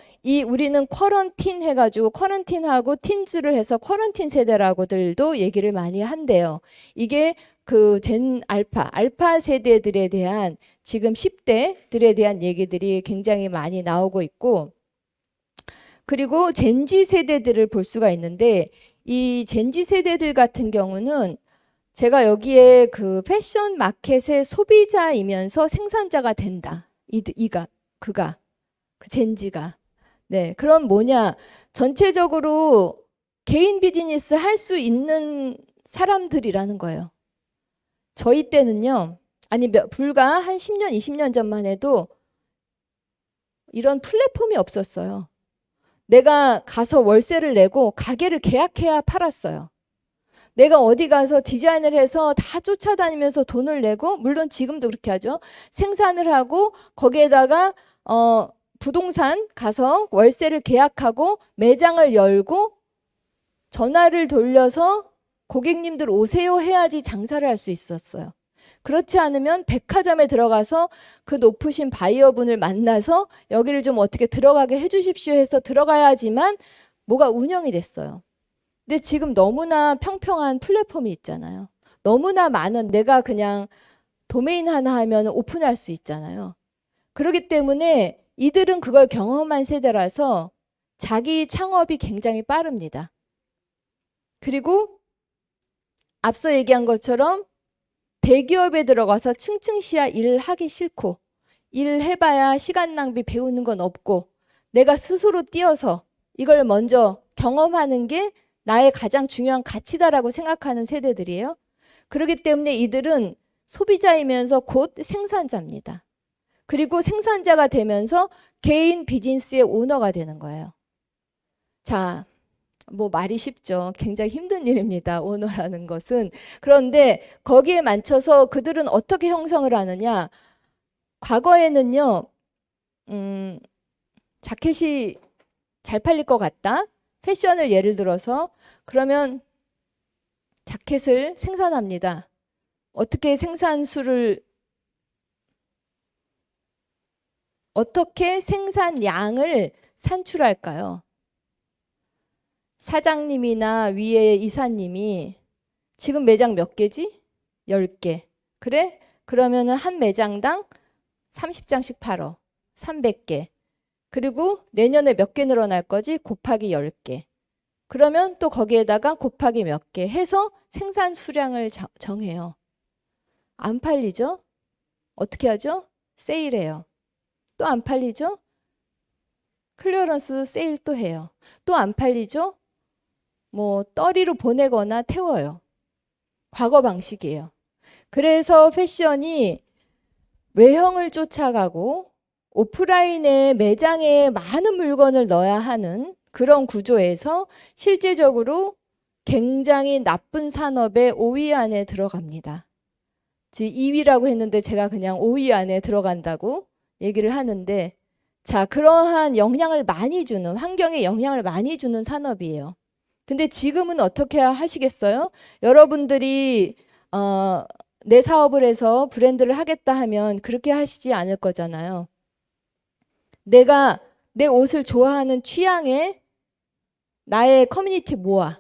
우리는 쿼런틴 해가지고 쿼런틴하고 틴즈를 해서 쿼런틴 세대라고들도 얘기를 많이 한대요. 이게 그 알파 세대들에 대한 지금 10대들에 대한 얘기들이 굉장히 많이 나오고 있고 그리고 젠지 세대들을 볼 수가 있는데 이 젠지 세대들 같은 경우는 제가 여기에 그 패션 마켓의 소비자이면서 생산자가 된다. 그가, 그 젠지가. 네, 그럼 뭐냐? 전체적으로 개인 비즈니스 할 수 있는 사람들이라는 거예요. 저희 때는요, 아니, 불과 한 10년, 20년 전만 해도 이런 플랫폼이 없었어요. 내가 가서 월세를 내고 가게를 계약해야 팔았어요. 내가 어디 가서 디자인을 해서 다 쫓아다니면서 돈을 내고, 물론 지금도 그렇게 하죠. 생산을 하고 거기에다가 부동산 가서 월세를 계약하고 매장을 열고 전화를 돌려서 고객님들 오세요 해야지 장사를 할 수 있었어요. 그렇지 않으면 백화점에 들어가서 그 높으신 바이어분을 만나서 여기를 좀 어떻게 들어가게 해주십시오 해서 들어가야지만 뭐가 운영이 됐어요. 근데 지금 너무나 평평한 플랫폼이 있잖아요. 너무나 많은, 내가 그냥 도메인 하나 하면 오픈할 수 있잖아요. 그렇기 때문에 이들은 그걸 경험한 세대라서 자기 창업이 굉장히 빠릅니다. 그리고 앞서 얘기한 것처럼 대기업에 들어가서 층층시야 일을 하기 싫고, 일을 해봐야 시간 낭비, 배우는 건 없고, 내가 스스로 뛰어서 이걸 먼저 경험하는 게 나의 가장 중요한 가치다라고 생각하는 세대들이에요. 그렇기 때문에 이들은 소비자이면서 곧 생산자입니다. 그리고 생산자가 되면서 개인 비즈니스의 오너가 되는 거예요. 자, 뭐 말이 쉽죠. 굉장히 힘든 일입니다. 오너라는 것은. 그런데 거기에 맞춰서 그들은 어떻게 형성을 하느냐. 과거에는요. 자켓이 잘 팔릴 것 같다. 패션을 예를 들어서 그러면 자켓을 생산합니다. 어떻게 생산량을 산출할까요? 사장님이나 위에 이사님이 지금 매장 몇 개지? 10개. 그래? 그러면은 한 매장당 30장씩 팔어. 300개. 그리고 내년에 몇 개 늘어날 거지? 곱하기 10개. 그러면 또 거기에다가 곱하기 몇 개 해서 생산 수량을 정해요. 안 팔리죠? 어떻게 하죠? 세일해요. 또 안 팔리죠? 클리어런스 세일 또 해요. 또 안 팔리죠? 뭐 떨이로 보내거나 태워요. 과거 방식이에요. 그래서 패션이 외형을 쫓아가고 오프라인에 매장에 많은 물건을 넣어야 하는 그런 구조에서 실질적으로 굉장히 나쁜 산업의 5위 안에 들어갑니다. 즉 2위라고 했는데 제가 그냥 5위 안에 들어간다고 얘기를 하는데, 자, 그러한 영향을 많이 주는, 환경에 영향을 많이 주는 산업이에요. 근데 지금은 어떻게 하시겠어요? 여러분들이 내 사업을 해서 브랜드를 하겠다 하면 그렇게 하시지 않을 거잖아요. 내가 내 옷을 좋아하는 취향에 나의 커뮤니티 모아.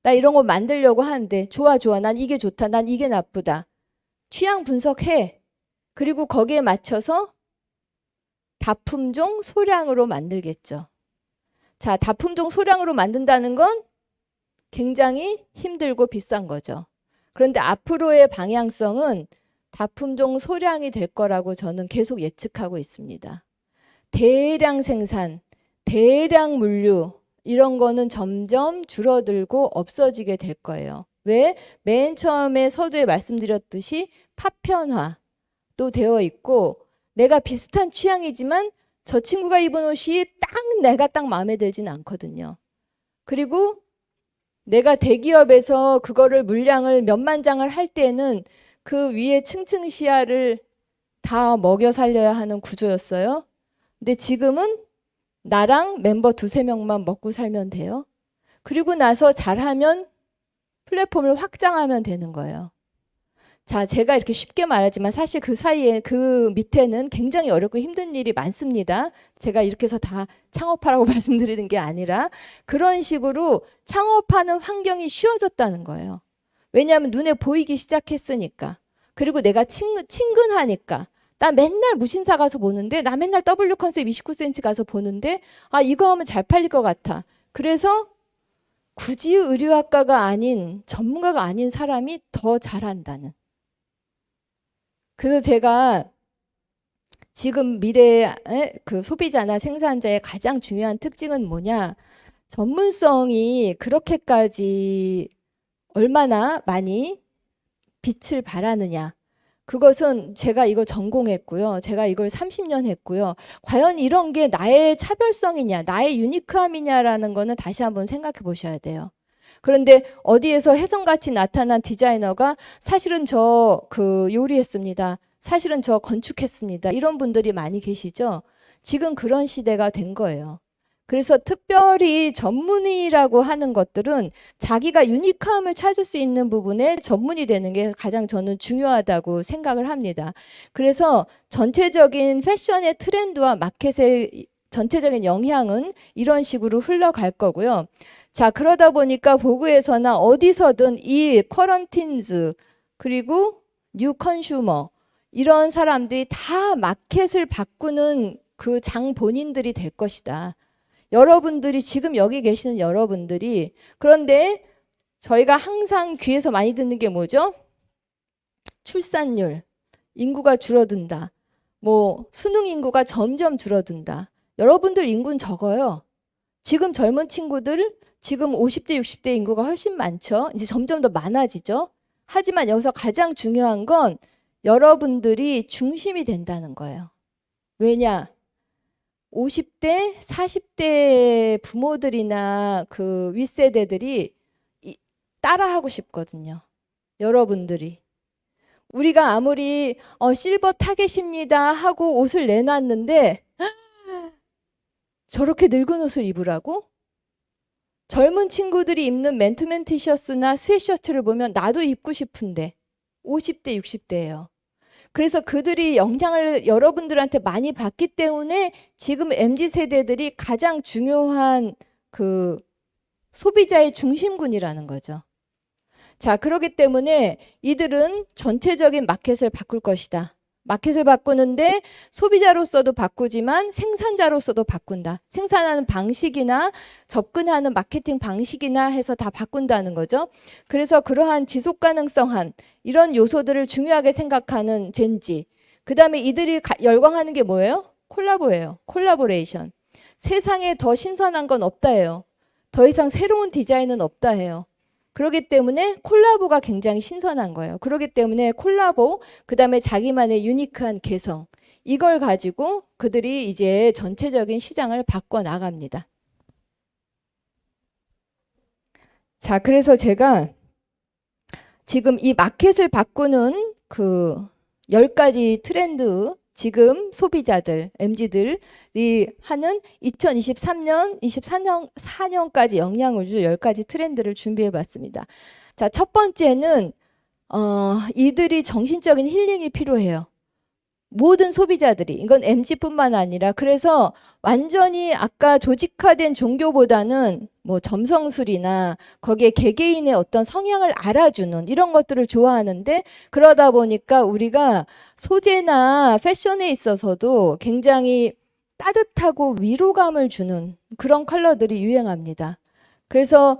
나 이런 거 만들려고 하는데 좋아. 난 이게 좋다. 난 이게 나쁘다. 취향 분석해. 그리고 거기에 맞춰서 다품종 소량으로 만들겠죠. 자, 다품종 소량으로 만든다는 건 굉장히 힘들고 비싼 거죠. 그런데 앞으로의 방향성은 다품종 소량이 될 거라고 저는 계속 예측하고 있습니다. 대량 생산, 대량 물류 이런 거는 점점 줄어들고 없어지게 될 거예요. 왜? 맨 처음에 서두에 말씀드렸듯이 파편화도 되어 있고, 내가 비슷한 취향이지만 저 친구가 입은 옷이 내가 딱 마음에 들진 않거든요. 그리고 내가 대기업에서 그거를 물량을 몇만 장을 할 때는 그 위에 층층 시야를 다 먹여 살려야 하는 구조였어요. 근데 지금은 나랑 멤버 2~3명만 먹고 살면 돼요. 그리고 나서 잘하면 플랫폼을 확장하면 되는 거예요. 자, 제가 이렇게 쉽게 말하지만 사실 그 사이에 그 밑에는 굉장히 어렵고 힘든 일이 많습니다. 제가 이렇게 해서 다 창업하라고 말씀드리는 게 아니라 그런 식으로 창업하는 환경이 쉬워졌다는 거예요. 왜냐하면 눈에 보이기 시작했으니까. 그리고 내가 친근하니까. 나 맨날 무신사 가서 보는데, 나 맨날 W 컨셉 29cm 가서 보는데, 아, 이거 하면 잘 팔릴 것 같아. 그래서 굳이 의류학과가 아닌 전문가가 아닌 사람이 더 잘한다는. 그래서 제가 지금 미래의 그 소비자나 생산자의 가장 중요한 특징은 뭐냐? 전문성이 그렇게까지 얼마나 많이 빛을 발하느냐. 그것은 제가 이거 전공했고요. 제가 이걸 30년 했고요. 과연 이런 게 나의 차별성이냐, 나의 유니크함이냐라는 거는 다시 한번 생각해 보셔야 돼요. 그런데 어디에서 혜성같이 나타난 디자이너가 사실은 저 요리했습니다. 사실은 저 건축했습니다. 이런 분들이 많이 계시죠? 지금 그런 시대가 된 거예요. 그래서 특별히 전문의라고 하는 것들은 자기가 유니크함을 찾을 수 있는 부분에 전문이 되는 게 가장 저는 중요하다고 생각을 합니다. 그래서 전체적인 패션의 트렌드와 마켓의 전체적인 영향은 이런 식으로 흘러갈 거고요. 자, 그러다 보니까 보그에서나 어디서든 이 쿼런틴즈 그리고 뉴 컨슈머 이런 사람들이 다 마켓을 바꾸는 그 장 본인들이 될 것이다. 여러분들이 지금 여기 계시는 여러분들이 그런데 저희가 항상 귀에서 많이 듣는 게 뭐죠? 출산율, 인구가 줄어든다. 뭐 수능 인구가 점점 줄어든다. 여러분들 인구는 적어요. 지금 젊은 친구들 지금 50대, 60대 인구가 훨씬 많죠. 이제 점점 더 많아지죠. 하지만 여기서 가장 중요한 건 여러분들이 중심이 된다는 거예요. 왜냐? 50대, 40대 부모들이나 그 윗세대들이 따라하고 싶거든요. 여러분들이. 우리가 아무리 실버 타겟입니다 하고 옷을 내놨는데 저렇게 늙은 옷을 입으라고? 젊은 친구들이 입는 맨투맨 티셔츠나 스웨셔츠를 보면 나도 입고 싶은데 50대, 60대예요. 그래서 그들이 영향을 여러분들한테 많이 받기 때문에 지금 MZ세대들이 가장 중요한 그 소비자의 중심군이라는 거죠. 자, 그렇기 때문에 이들은 전체적인 마켓을 바꿀 것이다. 마켓을 바꾸는데 소비자로서도 바꾸지만 생산자로서도 바꾼다. 생산하는 방식이나 접근하는 마케팅 방식이나 해서 다 바꾼다는 거죠. 그래서 그러한 지속 가능성한 이런 요소들을 중요하게 생각하는 젠지. 그 다음에 이들이 열광하는 게 뭐예요? 콜라보예요. 콜라보레이션. 세상에 더 신선한 건 없다예요. 더 이상 새로운 디자인은 없다예요. 그렇기 때문에 콜라보가 굉장히 신선한 거예요. 그렇기 때문에 콜라보, 그 다음에 자기만의 유니크한 개성, 이걸 가지고 그들이 이제 전체적인 시장을 바꿔 나갑니다. 자, 그래서 제가 지금 이 마켓을 바꾸는 그 10가지 트렌드, 지금 소비자들, MZ들이 하는 2023년, 24년까지 영향을 줄 10가지 트렌드를 준비해 봤습니다. 자, 첫 번째는 이들이 정신적인 힐링이 필요해요. 모든 소비자들이, 이건 MZ뿐만 아니라, 그래서 완전히 아까 조직화된 종교보다는 뭐 점성술이나 거기에 개개인의 어떤 성향을 알아주는 이런 것들을 좋아하는데, 그러다 보니까 우리가 소재나 패션에 있어서도 굉장히 따뜻하고 위로감을 주는 그런 컬러들이 유행합니다. 그래서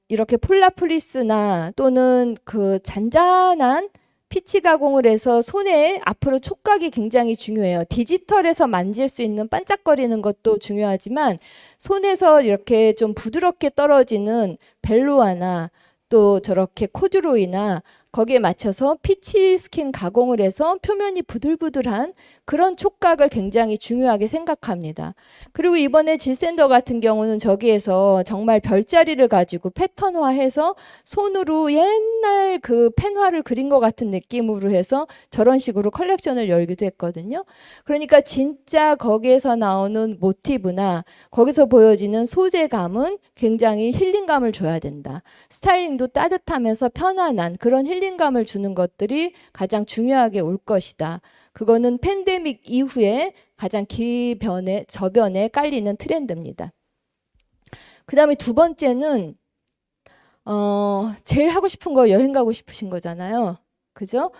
이렇게 폴라플리스나 또는 그 잔잔한 피치 가공을 해서 손에 앞으로 촉각이 굉장히 중요해요. 디지털에서 만질 수 있는 반짝거리는 것도 중요하지만 손에서 이렇게 좀 부드럽게 떨어지는 벨로아나 또 저렇게 코듀로이나 거기에 맞춰서 피치 스킨 가공을 해서 표면이 부들부들한 그런 촉각을 굉장히 중요하게 생각합니다. 그리고 이번에 질샌더 같은 경우는 저기에서 정말 별자리를 가지고 패턴화해서 손으로 옛날 그 펜화를 그린 것 같은 느낌으로 해서 저런 식으로 컬렉션을 열기도 했거든요. 그러니까 진짜 거기에서 나오는 모티브나 거기서 보여지는 소재감은 굉장히 힐링감을 줘야 된다. 스타일링도 따뜻하면서 편안한 그런 힐링감을 주는 것들이 가장 중요하게 올 것이다. 그거는 팬데믹 이후에 가장 저변에 깔리는 트렌드입니다. 그 다음에 두 번째는 제일 하고 싶은 거 여행 가고 싶으신 거잖아요. 그죠?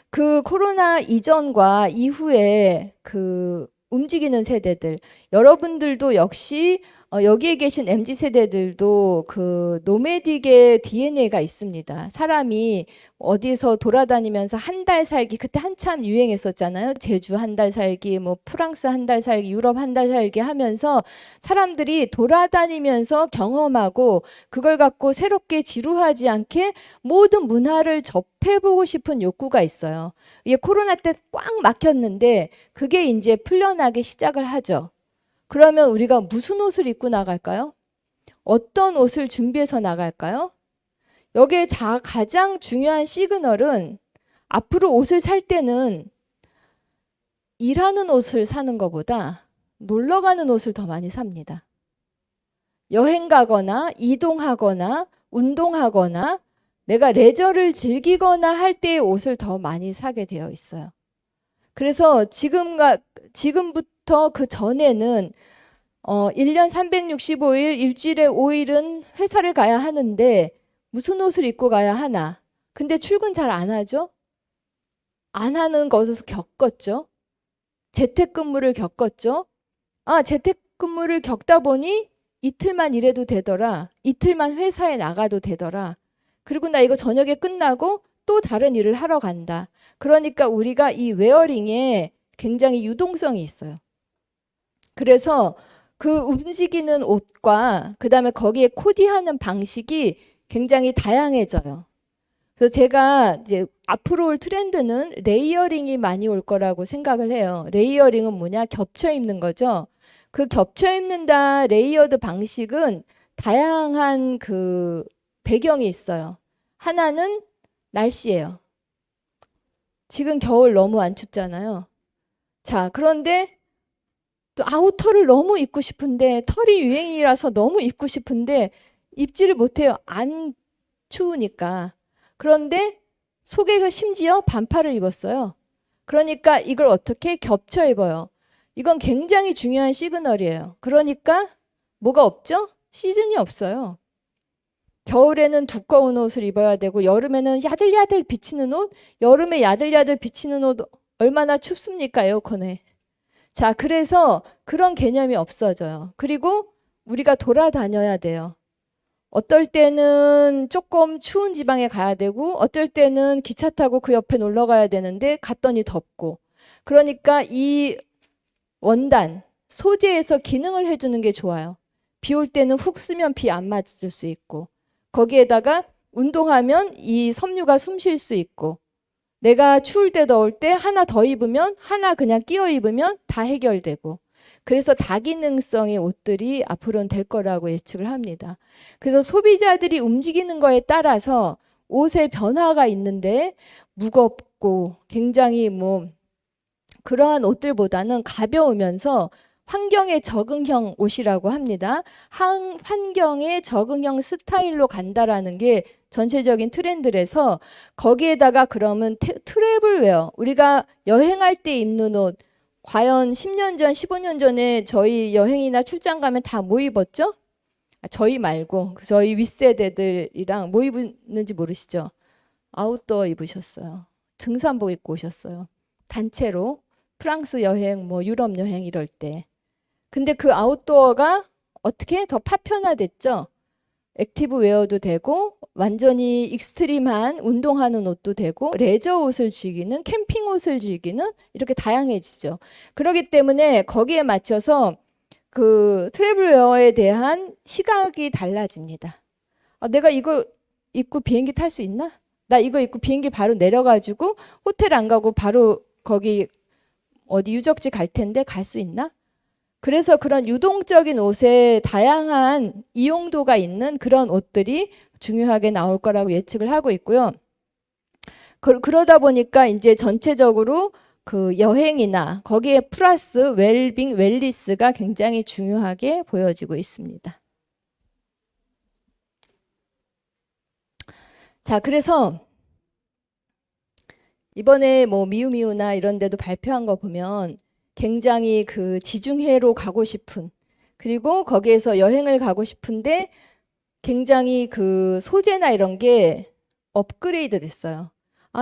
그 코로나 이전과 이후에 그 움직이는 세대들, 여러분들도 역시 여기에 계신 MZ 세대들도 그 노매딕의 DNA가 있습니다. 사람이 어디서 돌아다니면서 한 달 살기, 그때 한참 유행했었잖아요. 제주 한 달 살기, 뭐 프랑스 한 달 살기, 유럽 한 달 살기 하면서 사람들이 돌아다니면서 경험하고 그걸 갖고 새롭게 지루하지 않게 모든 문화를 접해보고 싶은 욕구가 있어요. 이게 코로나 때 꽉 막혔는데 그게 이제 풀려나기 시작을 하죠. 그러면 우리가 무슨 옷을 입고 나갈까요? 어떤 옷을 준비해서 나갈까요? 여기에 가장 중요한 시그널은 앞으로 옷을 살 때는 일하는 옷을 사는 것보다 놀러 가는 옷을 더 많이 삽니다. 여행 가거나 이동하거나 운동하거나 내가 레저를 즐기거나 할 때의 옷을 더 많이 사게 되어 있어요. 그래서 지금부터 그 전에는 1년 365일, 일주일에 5일은 회사를 가야 하는데 무슨 옷을 입고 가야 하나? 근데 출근 잘 안 하죠? 안 하는 것을 겪었죠? 재택근무를 겪었죠? 재택근무를 겪다 보니 이틀만 일해도 되더라. 이틀만 회사에 나가도 되더라. 그리고 나 이거 저녁에 끝나고 또 다른 일을 하러 간다. 그러니까 우리가 이 웨어링에 굉장히 유동성이 있어요. 그래서 그 움직이는 옷과 그다음에 거기에 코디하는 방식이 굉장히 다양해져요. 그래서 제가 이제 앞으로 올 트렌드는 레이어링이 많이 올 거라고 생각을 해요. 레이어링은 뭐냐? 겹쳐 입는 거죠. 그 겹쳐 입는다 레이어드 방식은 다양한 그 배경이 있어요. 하나는 날씨예요. 지금 겨울 너무 안 춥잖아요. 자, 그런데 또 아우터를 너무 입고 싶은데 털이 유행이라서 너무 입고 싶은데 입지를 못해요. 안 추우니까. 그런데 속에가 심지어 반팔을 입었어요. 그러니까 이걸 어떻게 겹쳐 입어요. 이건 굉장히 중요한 시그널이에요. 그러니까 뭐가 없죠? 시즌이 없어요. 겨울에는 두꺼운 옷을 입어야 되고 여름에는 야들야들 비치는 옷, 여름에 야들야들 비치는 옷 얼마나 춥습니까? 에어컨에. 자, 그래서 그런 개념이 없어져요. 그리고 우리가 돌아다녀야 돼요. 어떨 때는 조금 추운 지방에 가야 되고 어떨 때는 기차 타고 그 옆에 놀러 가야 되는데 갔더니 덥고. 그러니까 이 원단, 소재에서 기능을 해주는 게 좋아요. 비 올 때는 훅 쓰면 비 안 맞을 수 있고 거기에다가 운동하면 이 섬유가 숨 쉴 수 있고 내가 추울 때 더울 때 하나 더 입으면 하나 그냥 끼워 입으면 다 해결되고 그래서 다기능성의 옷들이 앞으로는 될 거라고 예측을 합니다. 그래서 소비자들이 움직이는 거에 따라서 옷의 변화가 있는데 무겁고 굉장히 뭐 그러한 옷들보다는 가벼우면서 환경에 적응형 옷이라고 합니다. 환경에 적응형 스타일로 간다라는 게 전체적인 트렌드라서 거기에다가 그러면 트래블웨어, 우리가 여행할 때 입는 옷, 과연 10년 전, 15년 전에 저희 여행이나 출장 가면 다 뭐 입었죠? 저희 말고 저희 윗세대들이랑 뭐 입는지 모르시죠? 아웃도어 입으셨어요. 등산복 입고 오셨어요. 단체로 프랑스 여행, 뭐 유럽 여행 이럴 때. 근데 그 아웃도어가 어떻게 더 파편화됐죠? 액티브 웨어도 되고 완전히 익스트림한 운동하는 옷도 되고 레저 옷을 즐기는 캠핑 옷을 즐기는 이렇게 다양해지죠. 그렇기 때문에 거기에 맞춰서 그 트래블웨어에 대한 시각이 달라집니다. 내가 이거 입고 비행기 탈 수 있나? 나 이거 입고 비행기 바로 내려가지고 호텔 안 가고 바로 거기 어디 유적지 갈 텐데 갈 수 있나? 그래서 그런 유동적인 옷에 다양한 이용도가 있는 그런 옷들이 중요하게 나올 거라고 예측을 하고 있고요. 그러다 보니까 이제 전체적으로 그 여행이나 거기에 플러스 웰빙, 웰리스가 굉장히 중요하게 보여지고 있습니다. 자, 그래서 이번에 뭐 미우미우나 이런 데도 발표한 거 보면 굉장히 그 지중해로 가고 싶은 그리고 거기에서 여행을 가고 싶은데 굉장히 그 소재나 이런 게 업그레이드 됐어요.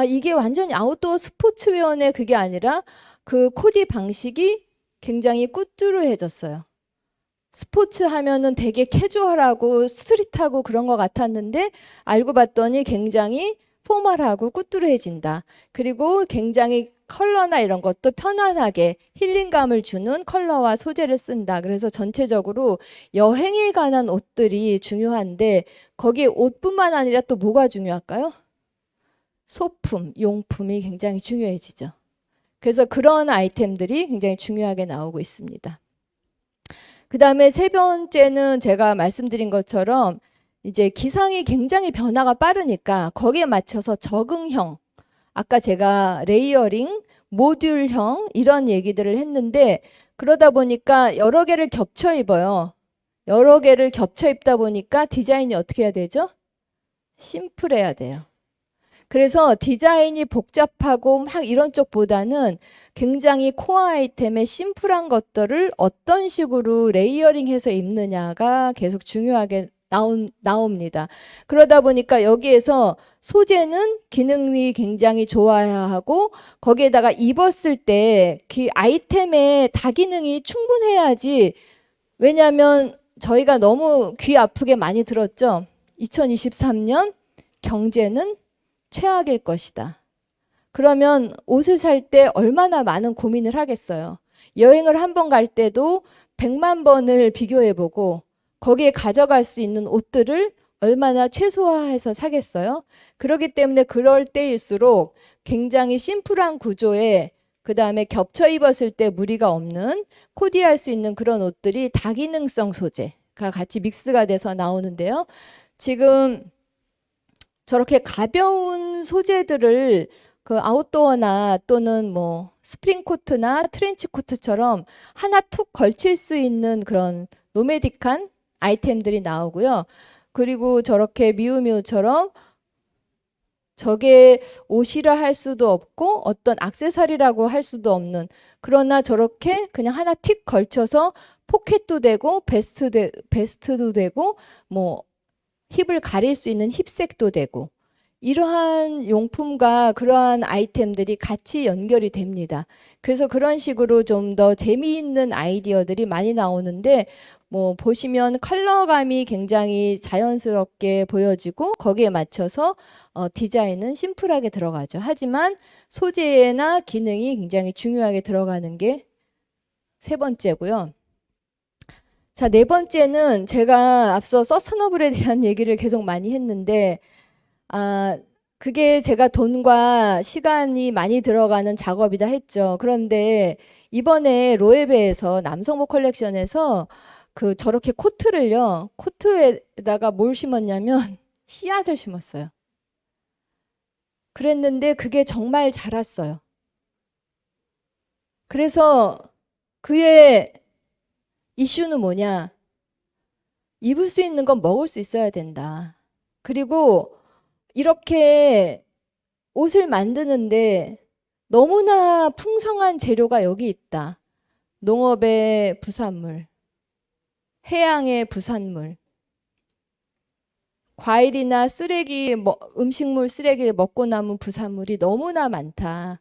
이게 완전히 아웃도어 스포츠웨어네 그게 아니라 그 코디 방식이 굉장히 꾸뚜루해졌어요. 스포츠 하면은 되게 캐주얼하고 스트릿하고 그런 것 같았는데 알고 봤더니 굉장히 포멀하고 꾸뚜루해진다. 그리고 굉장히 컬러나 이런 것도 편안하게 힐링감을 주는 컬러와 소재를 쓴다. 그래서 전체적으로 여행에 관한 옷들이 중요한데 거기에 옷뿐만 아니라 또 뭐가 중요할까요? 소품, 용품이 굉장히 중요해지죠. 그래서 그런 아이템들이 굉장히 중요하게 나오고 있습니다. 그 다음에 세 번째는 제가 말씀드린 것처럼 이제 기상이 굉장히 변화가 빠르니까 거기에 맞춰서 적응형, 아까 제가 레이어링, 모듈형 이런 얘기들을 했는데 그러다 보니까 여러 개를 겹쳐 입어요. 여러 개를 겹쳐 입다 보니까 디자인이 어떻게 해야 되죠? 심플해야 돼요. 그래서 디자인이 복잡하고 막 이런 쪽보다는 굉장히 코어 아이템의 심플한 것들을 어떤 식으로 레이어링해서 입느냐가 계속 중요하게 나옵니다. 그러다 보니까 여기에서 소재는 기능이 굉장히 좋아야 하고 거기에다가 입었을 때 그 아이템의 다기능이 충분해야지. 왜냐하면 저희가 너무 귀 아프게 많이 들었죠. 2023년 경제는 최악일 것이다. 그러면 옷을 살 때 얼마나 많은 고민을 하겠어요. 여행을 한 번 갈 때도 100만 번을 비교해보고 거기에 가져갈 수 있는 옷들을 얼마나 최소화해서 사겠어요. 그렇기 때문에 그럴 때일수록 굉장히 심플한 구조에 그 다음에 겹쳐 입었을 때 무리가 없는 코디할 수 있는 그런 옷들이 다기능성 소재가 같이 믹스가 돼서 나오는데요. 지금 저렇게 가벼운 소재들을 그 아웃도어나 또는 뭐 스프링 코트나 트렌치 코트처럼 하나 툭 걸칠 수 있는 그런 노메딕한 아이템들이 나오고요. 그리고 저렇게 미우미우처럼 저게 옷이라 할 수도 없고 어떤 액세서리라고 할 수도 없는, 그러나 저렇게 그냥 하나 틱 걸쳐서 포켓도 되고 베스트도 되고 뭐 힙을 가릴 수 있는 힙색도 되고 이러한 용품과 그러한 아이템들이 같이 연결이 됩니다. 그래서 그런 식으로 좀 더 재미있는 아이디어들이 많이 나오는데 뭐 보시면 컬러감이 굉장히 자연스럽게 보여지고 거기에 맞춰서 디자인은 심플하게 들어가죠. 하지만 소재나 기능이 굉장히 중요하게 들어가는 게 세 번째고요. 자, 네 번째는 제가 앞서 서스너블에 대한 얘기를 계속 많이 했는데 그게 제가 돈과 시간이 많이 들어가는 작업이다 했죠. 그런데 이번에 로에베에서 남성복 컬렉션에서 그 저렇게 코트를요, 코트에다가 뭘 심었냐면 씨앗을 심었어요. 그랬는데 그게 정말 자랐어요. 그래서 그의 이슈는 뭐냐? 입을 수 있는 건 먹을 수 있어야 된다. 그리고 이렇게 옷을 만드는데 너무나 풍성한 재료가 여기 있다. 농업의 부산물, 해양의 부산물, 과일이나 쓰레기, 음식물 쓰레기 먹고 남은 부산물이 너무나 많다.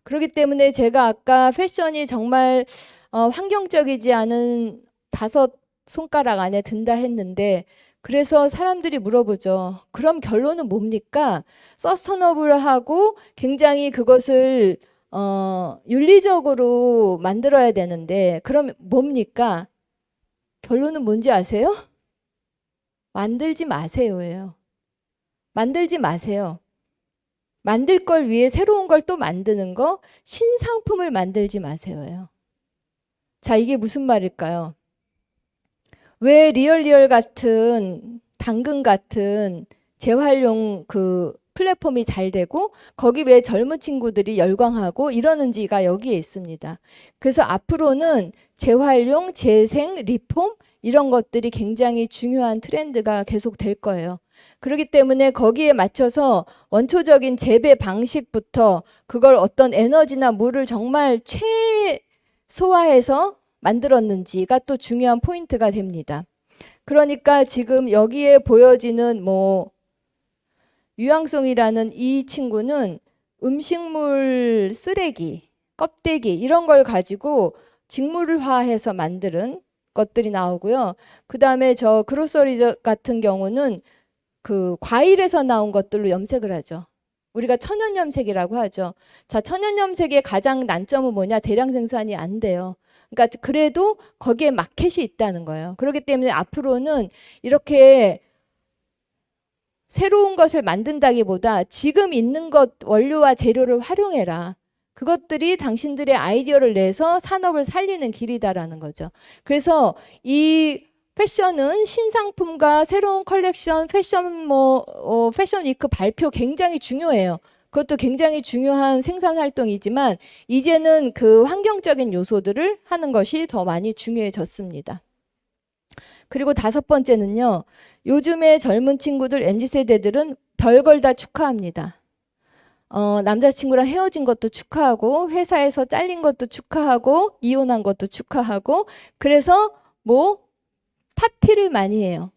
그렇기 때문에 제가 아까 패션이 정말 환경적이지 않은 5손가락 안에 든다 했는데, 그래서 사람들이 물어보죠. 그럼 결론은 뭡니까? 서스테너블하고 굉장히 그것을 윤리적으로 만들어야 되는데 그럼 뭡니까? 결론은 뭔지 아세요? 만들지 마세요예요. 만들지 마세요. 만들 걸 위해 새로운 걸 또 만드는 거, 신상품을 만들지 마세요예요. 자, 이게 무슨 말일까요? 왜 리얼리얼 같은 당근 같은 재활용 그 플랫폼이 잘 되고 거기 왜 젊은 친구들이 열광하고 이러는지가 여기에 있습니다. 그래서 앞으로는 재활용, 재생, 리폼 이런 것들이 굉장히 중요한 트렌드가 계속 될 거예요. 그렇기 때문에 거기에 맞춰서 원초적인 재배 방식부터 그걸 어떤 에너지나 물을 정말 최소화해서 만들었는지가 또 중요한 포인트가 됩니다. 그러니까 지금 여기에 보여지는 뭐 유황송이라는 이 친구는 음식물 쓰레기, 껍데기 이런 걸 가지고 직물화해서 만드는 것들이 나오고요. 그 다음에 저 그로서리 같은 경우는 그 과일에서 나온 것들로 염색을 하죠. 우리가 천연 염색이라고 하죠. 자, 천연 염색의 가장 난점은 뭐냐? 대량 생산이 안 돼요. 그러니까 그래도 거기에 마켓이 있다는 거예요. 그렇기 때문에 앞으로는 이렇게 새로운 것을 만든다기보다 지금 있는 것 원료와 재료를 활용해라. 그것들이 당신들의 아이디어를 내서 산업을 살리는 길이다라는 거죠. 그래서 이 패션은 신상품과 새로운 컬렉션, 패션 위크 발표 굉장히 중요해요. 그것도 굉장히 중요한 생산 활동이지만 이제는 그 환경적인 요소들을 하는 것이 더 많이 중요해졌습니다. 그리고 다섯 번째는요. 요즘의 젊은 친구들, MZ세대들은 별걸 다 축하합니다. 남자친구랑 헤어진 것도 축하하고 회사에서 잘린 것도 축하하고 이혼한 것도 축하하고 그래서 뭐 파티를 많이 해요.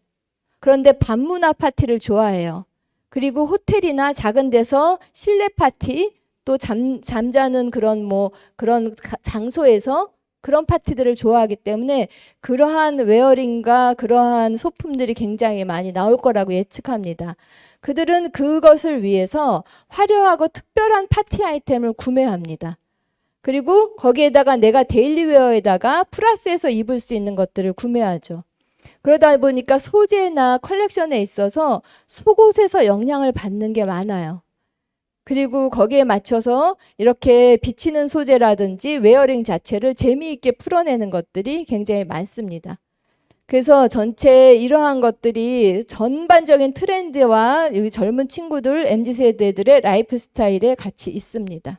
그런데 밤문화 파티를 좋아해요. 그리고 호텔이나 작은 데서 실내 파티 또 잠자는 그런 그런 장소에서 그런 파티들을 좋아하기 때문에 그러한 웨어링과 그러한 소품들이 굉장히 많이 나올 거라고 예측합니다. 그들은 그것을 위해서 화려하고 특별한 파티 아이템을 구매합니다. 그리고 거기에다가 내가 데일리웨어에다가 플러스해서 입을 수 있는 것들을 구매하죠. 그러다 보니까 소재나 컬렉션에 있어서 속옷에서 영향을 받는 게 많아요. 그리고 거기에 맞춰서 이렇게 비치는 소재라든지 웨어링 자체를 재미있게 풀어내는 것들이 굉장히 많습니다. 그래서 전체 이러한 것들이 전반적인 트렌드와 여기 젊은 친구들, MZ세대들의 라이프 스타일에 같이 있습니다.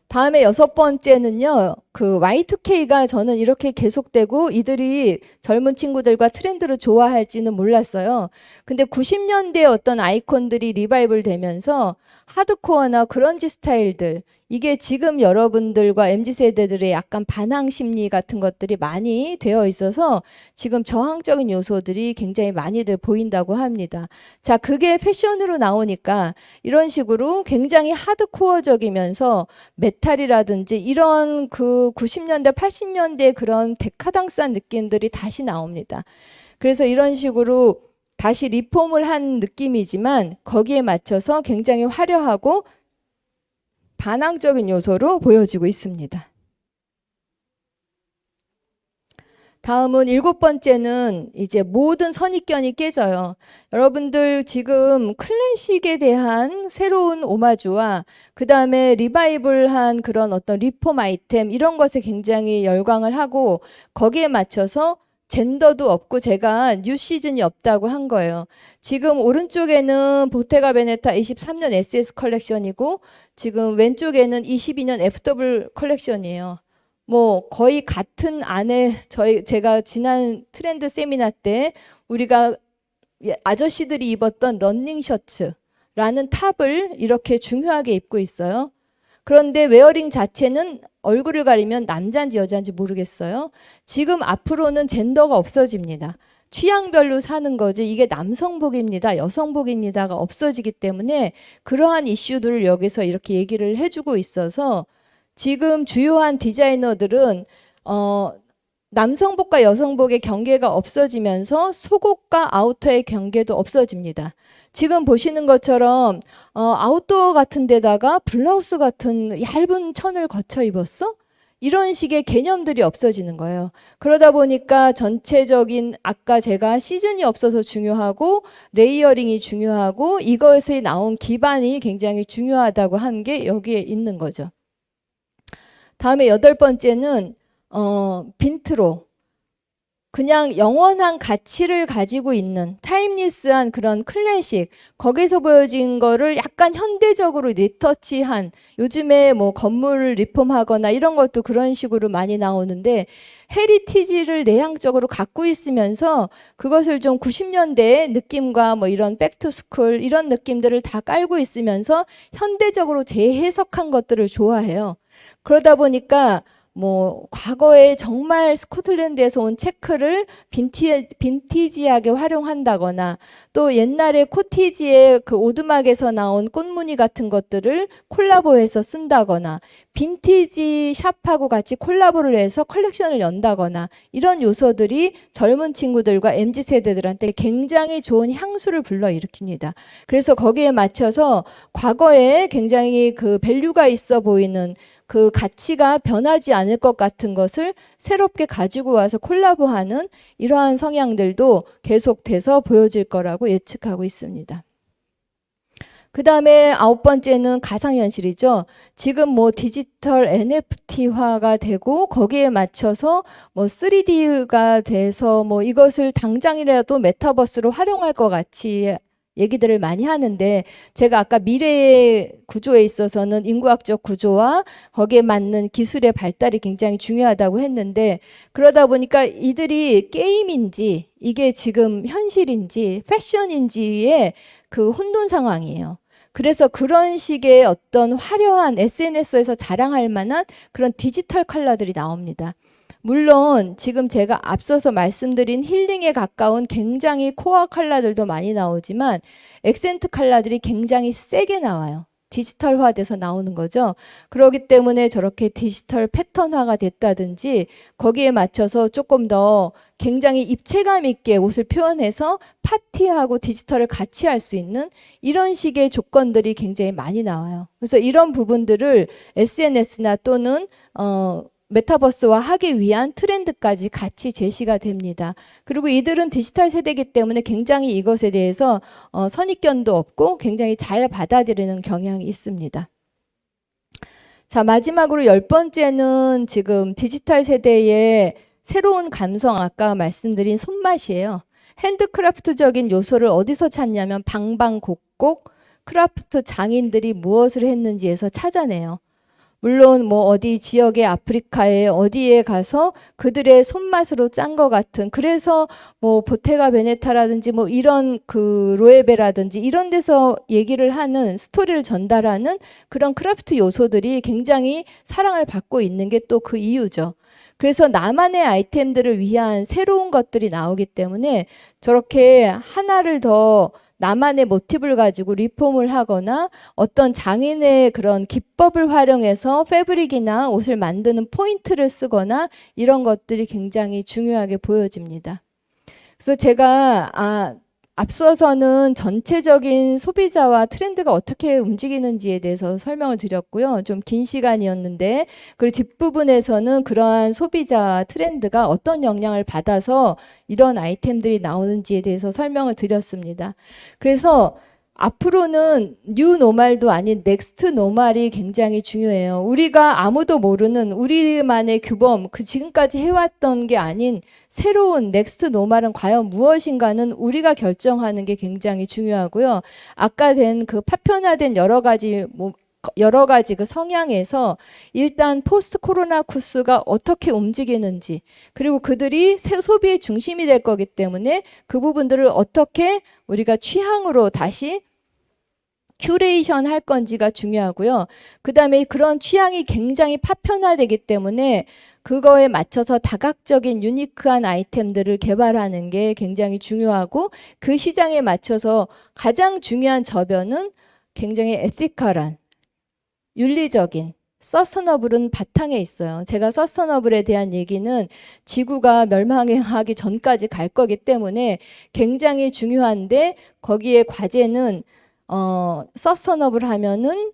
다음에 여섯 번째는요. 그 Y2K가 저는 이렇게 계속되고 이들이 젊은 친구들과 트렌드를 좋아할지는 몰랐어요. 근데 90년대 어떤 아이콘들이 리바이벌 되면서 하드코어나 그런지 스타일들 이게 지금 여러분들과 MZ세대들의 약간 반항 심리 같은 것들이 많이 되어 있어서 지금 저항적인 요소들이 굉장히 많이들 보인다고 합니다. 자, 그게 패션으로 나오니까 이런 식으로 굉장히 하드코어적이면서 메탈이라든지 이런 그 90년대, 80년대 그런 데카당스한 느낌들이 다시 나옵니다. 그래서 이런 식으로 다시 리폼을 한 느낌이지만 거기에 맞춰서 굉장히 화려하고 반항적인 요소로 보여지고 있습니다. 다음은 일곱 번째는 이제 모든 선입견이 깨져요. 여러분들 지금 클래식에 대한 새로운 오마주와 그 다음에 리바이벌한 그런 어떤 리폼 아이템 이런 것에 굉장히 열광을 하고 거기에 맞춰서 젠더도 없고 제가 뉴 시즌이 없다고 한 거예요. 지금 오른쪽에는 보테가 베네타 23년 SS 컬렉션이고 지금 왼쪽에는 22년 FW 컬렉션이에요. 뭐 거의 같은 안에 제가 지난 트렌드 세미나 때 우리가 아저씨들이 입었던 러닝 셔츠라는 탑을 이렇게 중요하게 입고 있어요. 그런데 웨어링 자체는 얼굴을 가리면 남자인지 여자인지 모르겠어요. 지금 앞으로는 젠더가 없어집니다. 취향별로 사는 거지 이게 남성복입니다, 여성복입니다가 없어지기 때문에 그러한 이슈들을 여기서 이렇게 얘기를 해주고 있어서 지금 주요한 디자이너들은 남성복과 여성복의 경계가 없어지면서 속옷과 아우터의 경계도 없어집니다. 지금 보시는 것처럼 아웃도어 같은 데다가 블라우스 같은 얇은 천을 거쳐 입었어? 이런 식의 개념들이 없어지는 거예요. 그러다 보니까 전체적인 아까 제가 시즌이 없어서 중요하고 레이어링이 중요하고 이것에 나온 기반이 굉장히 중요하다고 한 게 여기에 있는 거죠. 다음에 여덟 번째는 빈트로. 그냥 영원한 가치를 가지고 있는 타임리스한 그런 클래식 거기서 보여진 거를 약간 현대적으로 리터치한 요즘에 뭐 건물을 리폼하거나 이런 것도 그런 식으로 많이 나오는데 헤리티지를 내향적으로 갖고 있으면서 그것을 좀 90년대 느낌과 뭐 이런 백투스쿨 이런 느낌들을 다 깔고 있으면서 현대적으로 재해석한 것들을 좋아해요. 그러다 보니까 뭐 과거에 정말 스코틀랜드에서 온 체크를 빈티지하게 활용한다거나 또 옛날에 코티지의 그 오두막에서 나온 꽃무늬 같은 것들을 콜라보해서 쓴다거나 빈티지 샵하고 같이 콜라보를 해서 컬렉션을 연다거나 이런 요소들이 젊은 친구들과 MZ 세대들한테 굉장히 좋은 향수를 불러일으킵니다. 그래서 거기에 맞춰서 과거에 굉장히 그 밸류가 있어 보이는 그 가치가 변하지 않을 것 같은 것을 새롭게 가지고 와서 콜라보하는 이러한 성향들도 계속돼서 보여질 거라고 예측하고 있습니다. 그 다음에 9번째는 가상현실이죠. 지금 뭐 디지털 NFT화가 되고 거기에 맞춰서 뭐 3D가 돼서 뭐 이것을 당장이라도 메타버스로 활용할 것 같이 얘기들을 많이 하는데 제가 아까 미래의 구조에 있어서는 인구학적 구조와 거기에 맞는 기술의 발달이 굉장히 중요하다고 했는데 그러다 보니까 이들이 게임인지 이게 지금 현실인지 패션인지의 그 혼돈 상황이에요. 그래서 그런 식의 어떤 화려한 SNS에서 자랑할 만한 그런 디지털 컬러들이 나옵니다. 물론 지금 제가 앞서서 말씀드린 힐링에 가까운 굉장히 코어 컬러들도 많이 나오지만 액센트 컬러들이 굉장히 세게 나와요. 디지털화돼서 나오는 거죠. 그렇기 때문에 저렇게 디지털 패턴화가 됐다든지 거기에 맞춰서 조금 더 굉장히 입체감 있게 옷을 표현해서 파티하고 디지털을 같이 할 수 있는 이런 식의 조건들이 굉장히 많이 나와요. 그래서 이런 부분들을 SNS나 또는 메타버스화 하기 위한 트렌드까지 같이 제시가 됩니다. 그리고 이들은 디지털 세대이기 때문에 굉장히 이것에 대해서 선입견도 없고 굉장히 잘 받아들이는 경향이 있습니다. 자, 마지막으로 10번째는 지금 디지털 세대의 새로운 감성, 아까 말씀드린 손맛이에요. 핸드크래프트적인 요소를 어디서 찾냐면 방방곡곡 크래프트 장인들이 무엇을 했는지에서 찾아내요. 물론 뭐 어디 지역의 아프리카에 어디에 가서 그들의 손맛으로 짠 것 같은 그래서 뭐 보테가 베네타라든지 뭐 이런 그 로에베라든지 이런 데서 얘기를 하는 스토리를 전달하는 그런 크래프트 요소들이 굉장히 사랑을 받고 있는 게 또 그 이유죠. 그래서 나만의 아이템들을 위한 새로운 것들이 나오기 때문에 저렇게 하나를 더 나만의 모티브를 가지고 리폼을 하거나 어떤 장인의 그런 기법을 활용해서 패브릭이나 옷을 만드는 포인트를 쓰거나 이런 것들이 굉장히 중요하게 보여집니다. 그래서 제가 앞서서는 전체적인 소비자와 트렌드가 어떻게 움직이는지에 대해서 설명을 드렸고요. 좀 긴 시간이었는데 그리고 뒷부분에서는 그러한 소비자 트렌드가 어떤 영향을 받아서 이런 아이템들이 나오는지에 대해서 설명을 드렸습니다. 그래서 앞으로는 뉴 노멀도 아닌 넥스트 노멀이 굉장히 중요해요. 우리가 아무도 모르는 우리만의 규범, 그 지금까지 해왔던 게 아닌 새로운 넥스트 노멀은 과연 무엇인가는 우리가 결정하는 게 굉장히 중요하고요. 아까 된 그 파편화된 여러 가지 그 성향에서 일단 포스트 코로나 쿠스가 어떻게 움직이는지 그리고 그들이 소비의 중심이 될 거기 때문에 그 부분들을 어떻게 우리가 취향으로 다시 큐레이션 할 건지가 중요하고요. 그 다음에 그런 취향이 굉장히 파편화되기 때문에 그거에 맞춰서 다각적인 유니크한 아이템들을 개발하는 게 굉장히 중요하고 그 시장에 맞춰서 가장 중요한 저변은 굉장히 에티컬한 윤리적인 서스테너블은 바탕에 있어요. 제가 서스테너블에 대한 얘기는 지구가 멸망하기 전까지 갈 거기 때문에 굉장히 중요한데 거기에 과제는 서스테너블 하면은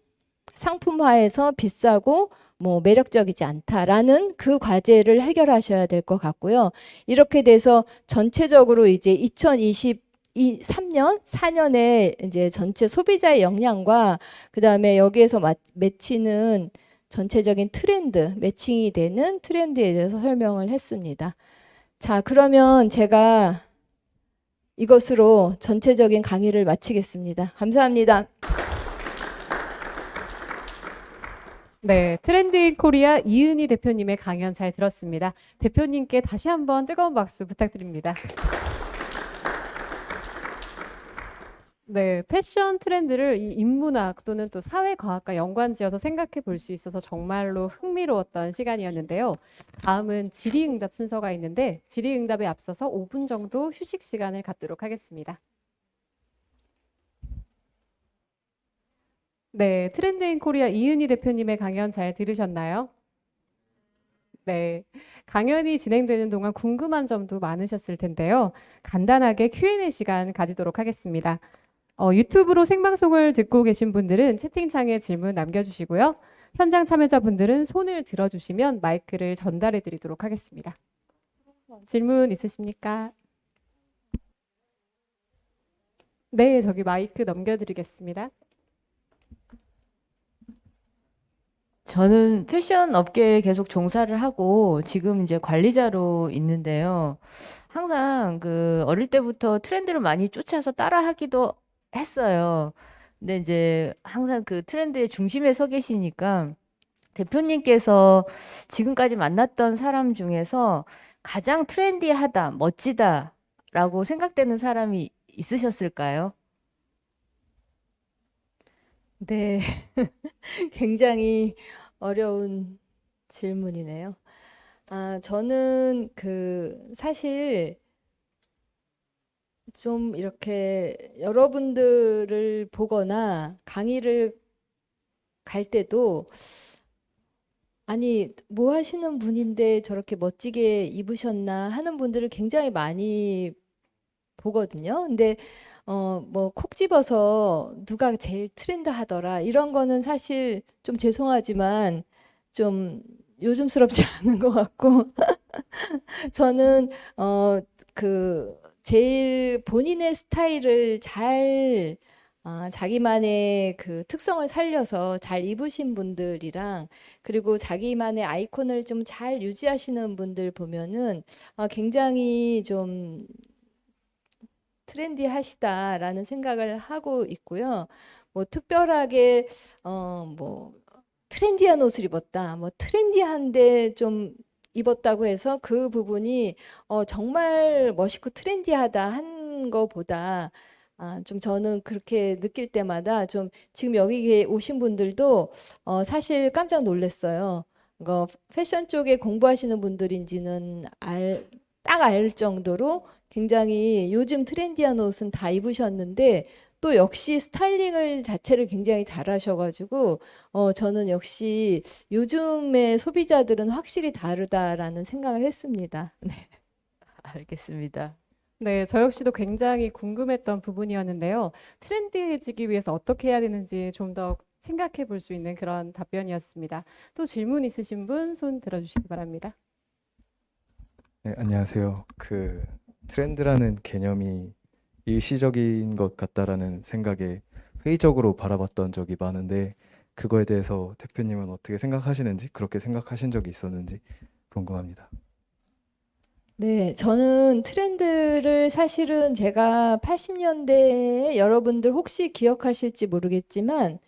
상품화해서 비싸고 뭐 매력적이지 않다라는 그 과제를 해결하셔야 될 것 같고요. 이렇게 돼서 전체적으로 이제 2023년, 4년에 이제 전체 소비자의 역량과 그 다음에 여기에서 맺히는 전체적인 트렌드, 매칭이 되는 트렌드에 대해서 설명을 했습니다. 자, 그러면 제가 이것으로 전체적인 강의를 마치겠습니다. 감사합니다. 네, 트렌드인 코리아 이은희 대표님의 강연 잘 들었습니다. 대표님께 다시 한번 뜨거운 박수 부탁드립니다. 네, 패션 트렌드를 이 인문학 또는 또 사회과학과 연관지어서 생각해 볼 수 있어서 정말로 흥미로웠던 시간이었는데요. 다음은 질의응답 순서가 있는데 질의응답에 앞서서 5분 정도 휴식 시간을 갖도록 하겠습니다. 네, 트렌드인 코리아 이은희 대표님의 강연 잘 들으셨나요? 네, 강연이 진행되는 동안 궁금한 점도 많으셨을 텐데요. 간단하게 Q&A 시간 가지도록 하겠습니다. 유튜브로 생방송을 듣고 계신 분들은 채팅창에 질문 남겨주시고요. 현장 참여자분들은 손을 들어주시면 마이크를 전달해 드리도록 하겠습니다. 질문 있으십니까? 네, 저기 마이크 넘겨드리겠습니다. 저는 패션 업계에 계속 종사를 하고 지금 이제 관리자로 있는데요. 항상 그 어릴 때부터 트렌드를 많이 쫓아서 따라하기도 했어요. 근데 이제 항상 그 트렌드의 중심에 서 계시니까 대표님께서 지금까지 만났던 사람 중에서 가장 트렌디하다, 멋지다라고 생각되는 사람이 있으셨을까요? 네, 굉장히 어려운 질문이네요. 저는 사실 좀 이렇게 여러분들을 보거나 강의를 갈 때도 아니, 뭐 하시는 분인데 저렇게 멋지게 입으셨나 하는 분들을 굉장히 많이 보거든요. 근데 뭐 콕 집어서 누가 제일 트렌드 하더라 이런 거는 사실 좀 죄송하지만 좀 요즘스럽지 않은 것 같고 저는 제일 본인의 스타일을 잘 자기만의 그 특성을 살려서 잘 입으신 분들이랑 그리고 자기만의 아이콘을 좀 잘 유지하시는 분들 보면은 굉장히 좀 트렌디하시다라는 생각을 하고 있고요. 뭐 특별하게 뭐 트렌디한 옷을 입었다, 뭐 트렌디한데 좀 입었다고 해서 그 부분이 정말 멋있고 트렌디하다 한 거보다 좀 저는 그렇게 느낄 때마다 좀 지금 여기 오신 분들도 사실 깜짝 놀랐어요. 패션 쪽에 공부하시는 분들인지는 딱 알 정도로 굉장히 요즘 트렌디한 옷은 다 입으셨는데 또 역시 스타일링을 자체를 굉장히 잘하셔가지고 저는 역시 요즘의 소비자들은 확실히 다르다라는 생각을 했습니다. 네. 알겠습니다. 네, 저 역시도 굉장히 궁금했던 부분이었는데요. 트렌디해지기 위해서 어떻게 해야 되는지 좀 더 생각해 볼 수 있는 그런 답변이었습니다. 또 질문 있으신 분 손 들어주시기 바랍니다. 네, 안녕하세요. 트렌드라는 개념이 일시적인 것 같다라는 생각에 회의적으로 바라봤던 적이 많은데 그거에 대해서 대표님은 어떻게 생각하시는지, 그렇게 생각하신 적이 있었는지 궁금합니다. 네, 저는 트렌드를 사실은 제가 80년대에 여러분들 혹시 기억하실지 모르겠지만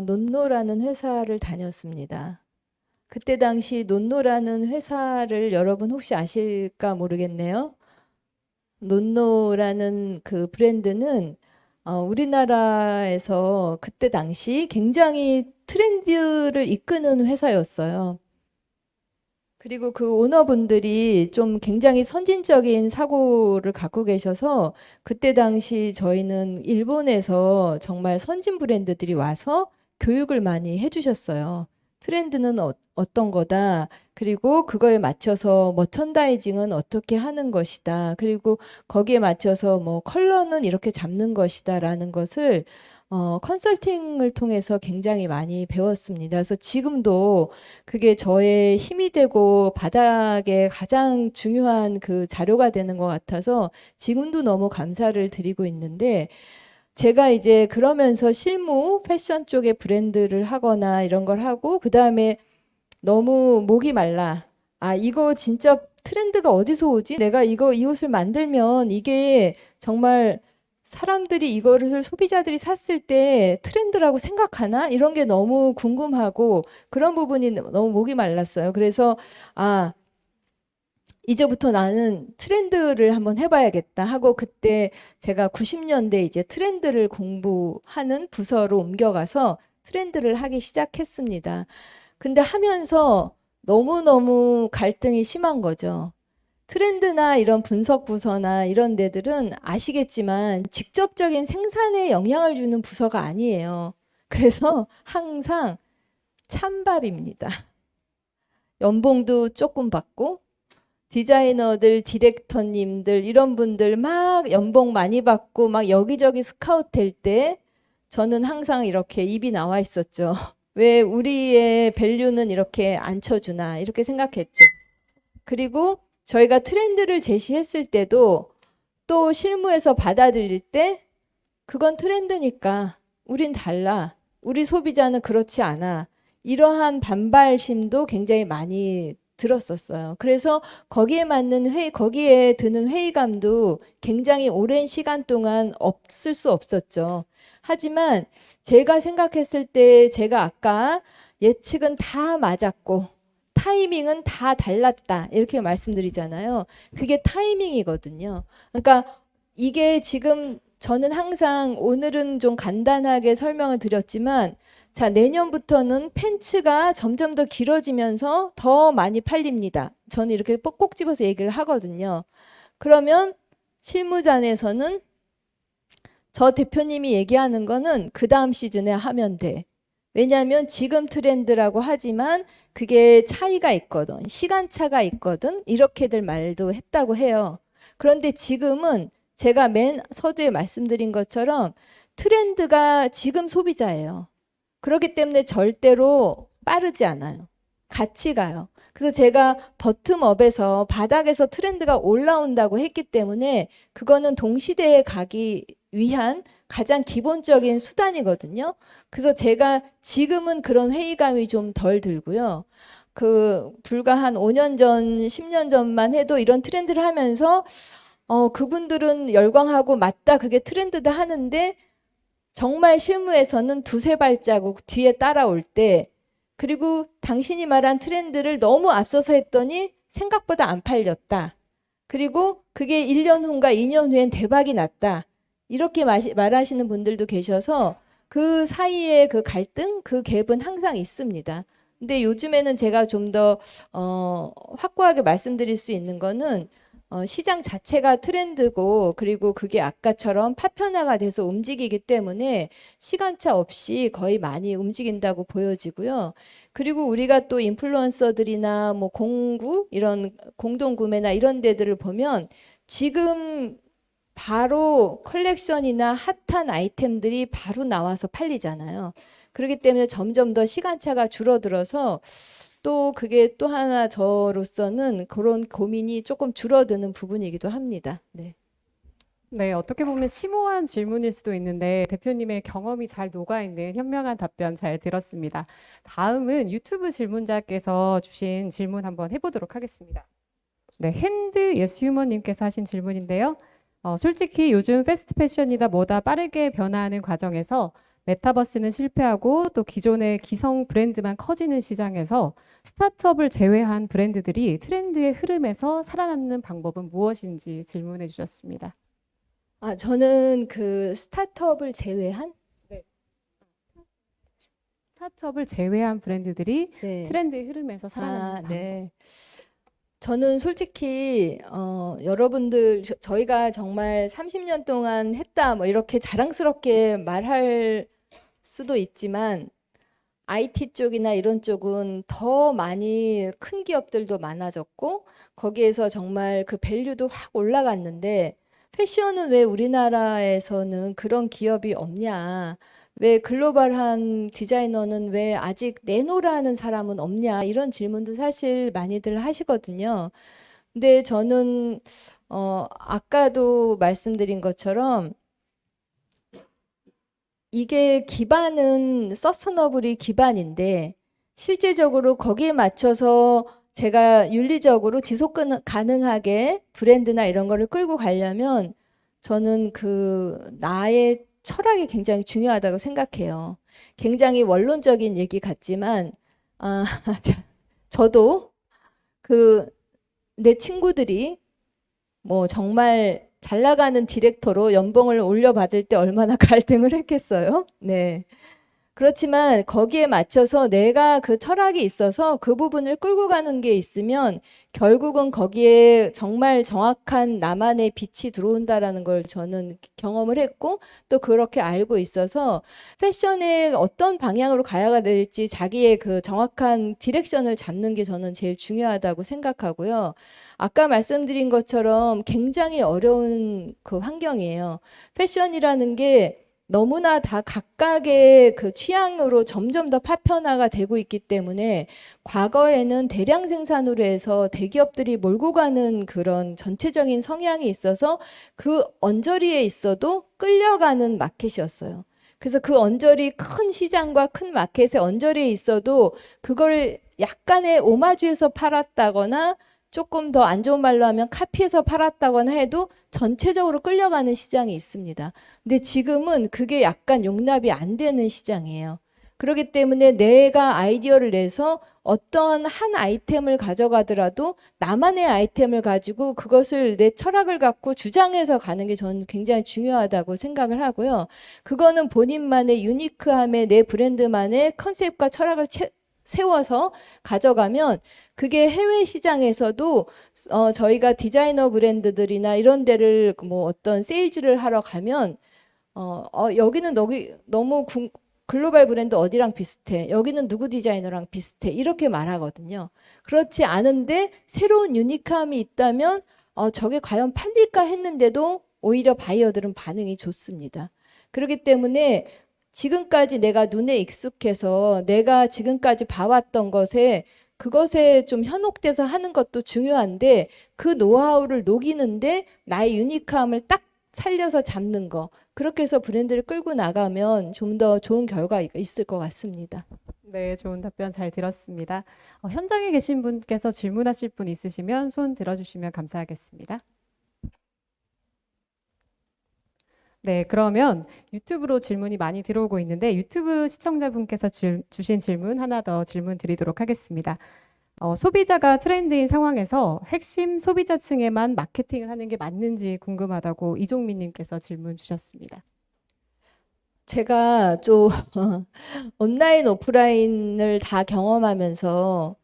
논노라는 회사를 다녔습니다. 그때 당시 논노라는 회사를 여러분 혹시 아실까 모르겠네요. 논노라는 그 브랜드는 우리나라에서 그때 당시 굉장히 트렌드를 이끄는 회사였어요. 그리고 그 오너분들이 좀 굉장히 선진적인 사고를 갖고 계셔서 그때 당시 저희는 일본에서 정말 선진 브랜드들이 와서 교육을 많이 해주셨어요. 트렌드는 어떤 거다. 그리고 그거에 맞춰서 머천다이징은 어떻게 하는 것이다. 그리고 거기에 맞춰서 뭐 컬러는 이렇게 잡는 것이다라는 것을 컨설팅을 통해서 굉장히 많이 배웠습니다. 그래서 지금도 그게 저의 힘이 되고 바닥에 가장 중요한 그 자료가 되는 것 같아서 지금도 너무 감사를 드리고 있는데 제가 이제 그러면서 실무 패션 쪽에 브랜드를 하거나 이런 걸 하고 그 다음에 너무 목이 말라. 이거 진짜 트렌드가 어디서 오지? 내가 이 옷을 만들면 이게 정말 사람들이 이거를 소비자들이 샀을 때 트렌드라고 생각하나? 이런 게 너무 궁금하고 그런 부분이 너무 목이 말랐어요. 그래서 이제부터 나는 트렌드를 한번 해봐야겠다 하고 그때 제가 90년대 이제 트렌드를 공부하는 부서로 옮겨가서 트렌드를 하기 시작했습니다. 근데 하면서 너무너무 갈등이 심한 거죠. 트렌드나 이런 분석 부서나 이런 데들은 아시겠지만 직접적인 생산에 영향을 주는 부서가 아니에요. 그래서 항상 찬밥입니다. 연봉도 조금 받고 디자이너들, 디렉터님들 이런 분들 막 연봉 많이 받고 막 여기저기 스카우트 될 때 저는 항상 이렇게 입이 나와 있었죠. 왜 우리의 밸류는 이렇게 안 쳐주나 이렇게 생각했죠. 그리고 저희가 트렌드를 제시했을 때도 또 실무에서 받아들일 때 그건 트렌드니까 우린 달라. 우리 소비자는 그렇지 않아. 이러한 반발심도 굉장히 많이 들었었어요. 그래서 거기에 맞는 거기에 드는 회의감도 굉장히 오랜 시간 동안 없을 수 없었죠. 하지만 제가 생각했을 때 제가 아까 예측은 다 맞았고 타이밍은 다 달랐다 이렇게 말씀드리잖아요. 그게 타이밍이거든요. 그러니까 이게 지금 저는 항상 오늘은 좀 간단하게 설명을 드렸지만 자, 내년부터는 팬츠가 점점 더 길어지면서 더 많이 팔립니다. 저는 이렇게 꼭 집어서 얘기를 하거든요. 그러면 실무단에서는 저 대표님이 얘기하는 거는 그 다음 시즌에 하면 돼. 왜냐하면 지금 트렌드라고 하지만 그게 차이가 있거든. 시간차가 있거든. 이렇게들 말도 했다고 해요. 그런데 지금은 제가 맨 서두에 말씀드린 것처럼 트렌드가 지금 소비자예요. 그렇기 때문에 절대로 빠르지 않아요. 같이 가요. 그래서 제가 버텀업에서 바닥에서 트렌드가 올라온다고 했기 때문에 그거는 동시대에 가기 위한 가장 기본적인 수단이거든요. 그래서 제가 지금은 그런 회의감이 좀 덜 들고요. 불과 한 5년 전, 10년 전만 해도 이런 트렌드를 하면서 그분들은 열광하고 맞다, 그게 트렌드다 하는데 정말 실무에서는 두세 발자국 뒤에 따라올 때 그리고 당신이 말한 트렌드를 너무 앞서서 했더니 생각보다 안 팔렸다. 그리고 그게 1년 후인가 2년 후엔 대박이 났다. 이렇게 말하시는 분들도 계셔서 그 사이에 그 갈등, 그 갭은 항상 있습니다. 근데 요즘에는 제가 좀 더 확고하게 말씀드릴 수 있는 거는 시장 자체가 트렌드고 그리고 그게 아까처럼 파편화가 돼서 움직이기 때문에 시간차 없이 거의 많이 움직인다고 보여지고요. 그리고 우리가 또 인플루언서들이나 뭐 공구 이런 공동구매나 이런 데들을 보면 지금 바로 컬렉션이나 핫한 아이템들이 바로 나와서 팔리잖아요. 그렇기 때문에 점점 더 시간차가 줄어들어서 또 그게 또 하나 저로서는 그런 고민이 조금 줄어드는 부분이기도 합니다. 네. 네, 어떻게 보면 심오한 질문일 수도 있는데 대표님의 경험이 잘 녹아있는 현명한 답변 잘 들었습니다. 다음은 유튜브 질문자께서 주신 질문 한번 해보도록 하겠습니다. 네, 핸드 예스 휴머님께서 하신 질문인데요. 솔직히 요즘 패스트 패션이다 뭐다 빠르게 변화하는 과정에서 메타버스는 실패하고 또 기존의 기성 브랜드만 커지는 시장에서 스타트업을 제외한 브랜드들이 트렌드의 흐름에서 살아남는 방법은 무엇인지 질문해 주셨습니다. 저는 그 스타트업을 제외한 스타트업을 제외한 브랜드들이 네. 트렌드의 흐름에서 살아남는 방법. 네. 저는 솔직히 여러분들 저희가 정말 30년 동안 했다 뭐 이렇게 자랑스럽게 말할 수도 있지만 IT 쪽이나 이런 쪽은 더 많이 큰 기업들도 많아졌고 거기에서 정말 그 밸류도 확 올라갔는데 패션은 왜 우리나라에서는 그런 기업이 없냐? 왜 글로벌한 디자이너는 왜 아직 내노라는 사람은 없냐? 이런 질문도 사실 많이들 하시거든요. 근데 저는 아까도 말씀드린 것처럼 이게 기반은 서스테너블이 기반인데 실제적으로 거기에 맞춰서 제가 윤리적으로 지속 가능하게 브랜드나 이런 거를 끌고 가려면 저는 나의 철학이 굉장히 중요하다고 생각해요. 굉장히 원론적인 얘기 같지만 저도 내 친구들이 뭐 정말 잘 나가는 디렉터로 연봉을 올려받을 때 얼마나 갈등을 했겠어요? 네. 그렇지만 거기에 맞춰서 내가 그 철학이 있어서 그 부분을 끌고 가는 게 있으면 결국은 거기에 정말 정확한 나만의 빛이 들어온다라는 걸 저는 경험을 했고 또 그렇게 알고 있어서 패션의 어떤 방향으로 가야 될지 자기의 그 정확한 디렉션을 잡는 게 저는 제일 중요하다고 생각하고요. 아까 말씀드린 것처럼 굉장히 어려운 그 환경이에요. 패션이라는 게 너무나 다 각각의 그 취향으로 점점 더 파편화가 되고 있기 때문에 과거에는 대량 생산으로 해서 대기업들이 몰고 가는 그런 전체적인 성향이 있어서 그 언저리에 있어도 끌려가는 마켓이었어요. 그래서 그 언저리 큰 시장과 큰 마켓의 언저리에 있어도 그걸 약간의 오마주에서 팔았다거나 조금 더 안 좋은 말로 하면 카피해서 팔았다거나 해도 전체적으로 끌려가는 시장이 있습니다. 근데 지금은 그게 약간 용납이 안 되는 시장이에요. 그렇기 때문에 내가 아이디어를 내서 어떤 한 아이템을 가져가더라도 나만의 아이템을 가지고 그것을 내 철학을 갖고 주장해서 가는 게 저는 굉장히 중요하다고 생각을 하고요. 그거는 본인만의 유니크함에 내 브랜드만의 컨셉과 철학을 세워서 가져가면 그게 해외 시장에서도 저희가 디자이너 브랜드들이나 이런 데를 뭐 어떤 세일즈를 하러 가면 여기는 너무 글로벌 브랜드 어디랑 비슷해. 여기는 누구 디자이너랑 비슷해. 이렇게 말하거든요. 그렇지 않은데 새로운 유니크함이 있다면 저게 과연 팔릴까 했는데도 오히려 바이어들은 반응이 좋습니다. 그렇기 때문에 지금까지 내가 눈에 익숙해서 내가 지금까지 봐왔던 그것에 좀 현혹돼서 하는 것도 중요한데 그 노하우를 녹이는데 나의 유니크함을 딱 살려서 잡는 거. 그렇게 해서 브랜드를 끌고 나가면 좀 더 좋은 결과가 있을 것 같습니다. 네, 좋은 답변 잘 들었습니다. 현장에 계신 분께서 질문하실 분 있으시면 손 들어주시면 감사하겠습니다. 네, 그러면 유튜브로 질문이 많이 들어오고 있는데 유튜브 시청자분께서 주신 질문 하나 더 질문 드리도록 하겠습니다. 소비자가 트렌드인 상황에서 핵심 소비자층에만 마케팅을 하는 게 맞는지 궁금하다고 이종민님께서 질문 주셨습니다. 제가 좀 온라인, 오프라인을 다 경험하면서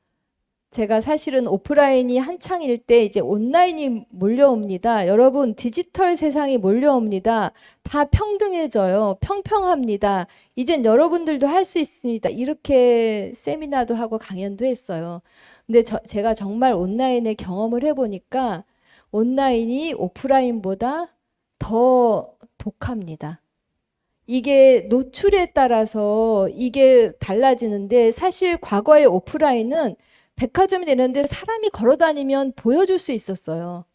제가 사실은 오프라인이 한창일 때 이제 온라인이 몰려옵니다. 여러분, 디지털 세상이 몰려옵니다. 다 평등해져요. 평평합니다. 이젠 여러분들도 할 수 있습니다. 이렇게 세미나도 하고 강연도 했어요. 근데 제가 정말 온라인에 경험을 해보니까 온라인이 오프라인보다 더 독합니다. 이게 노출에 따라서 이게 달라지는데 사실 과거의 오프라인은 백화점이 되는데 사람이 걸어 다니면 보여줄 수 있었어요.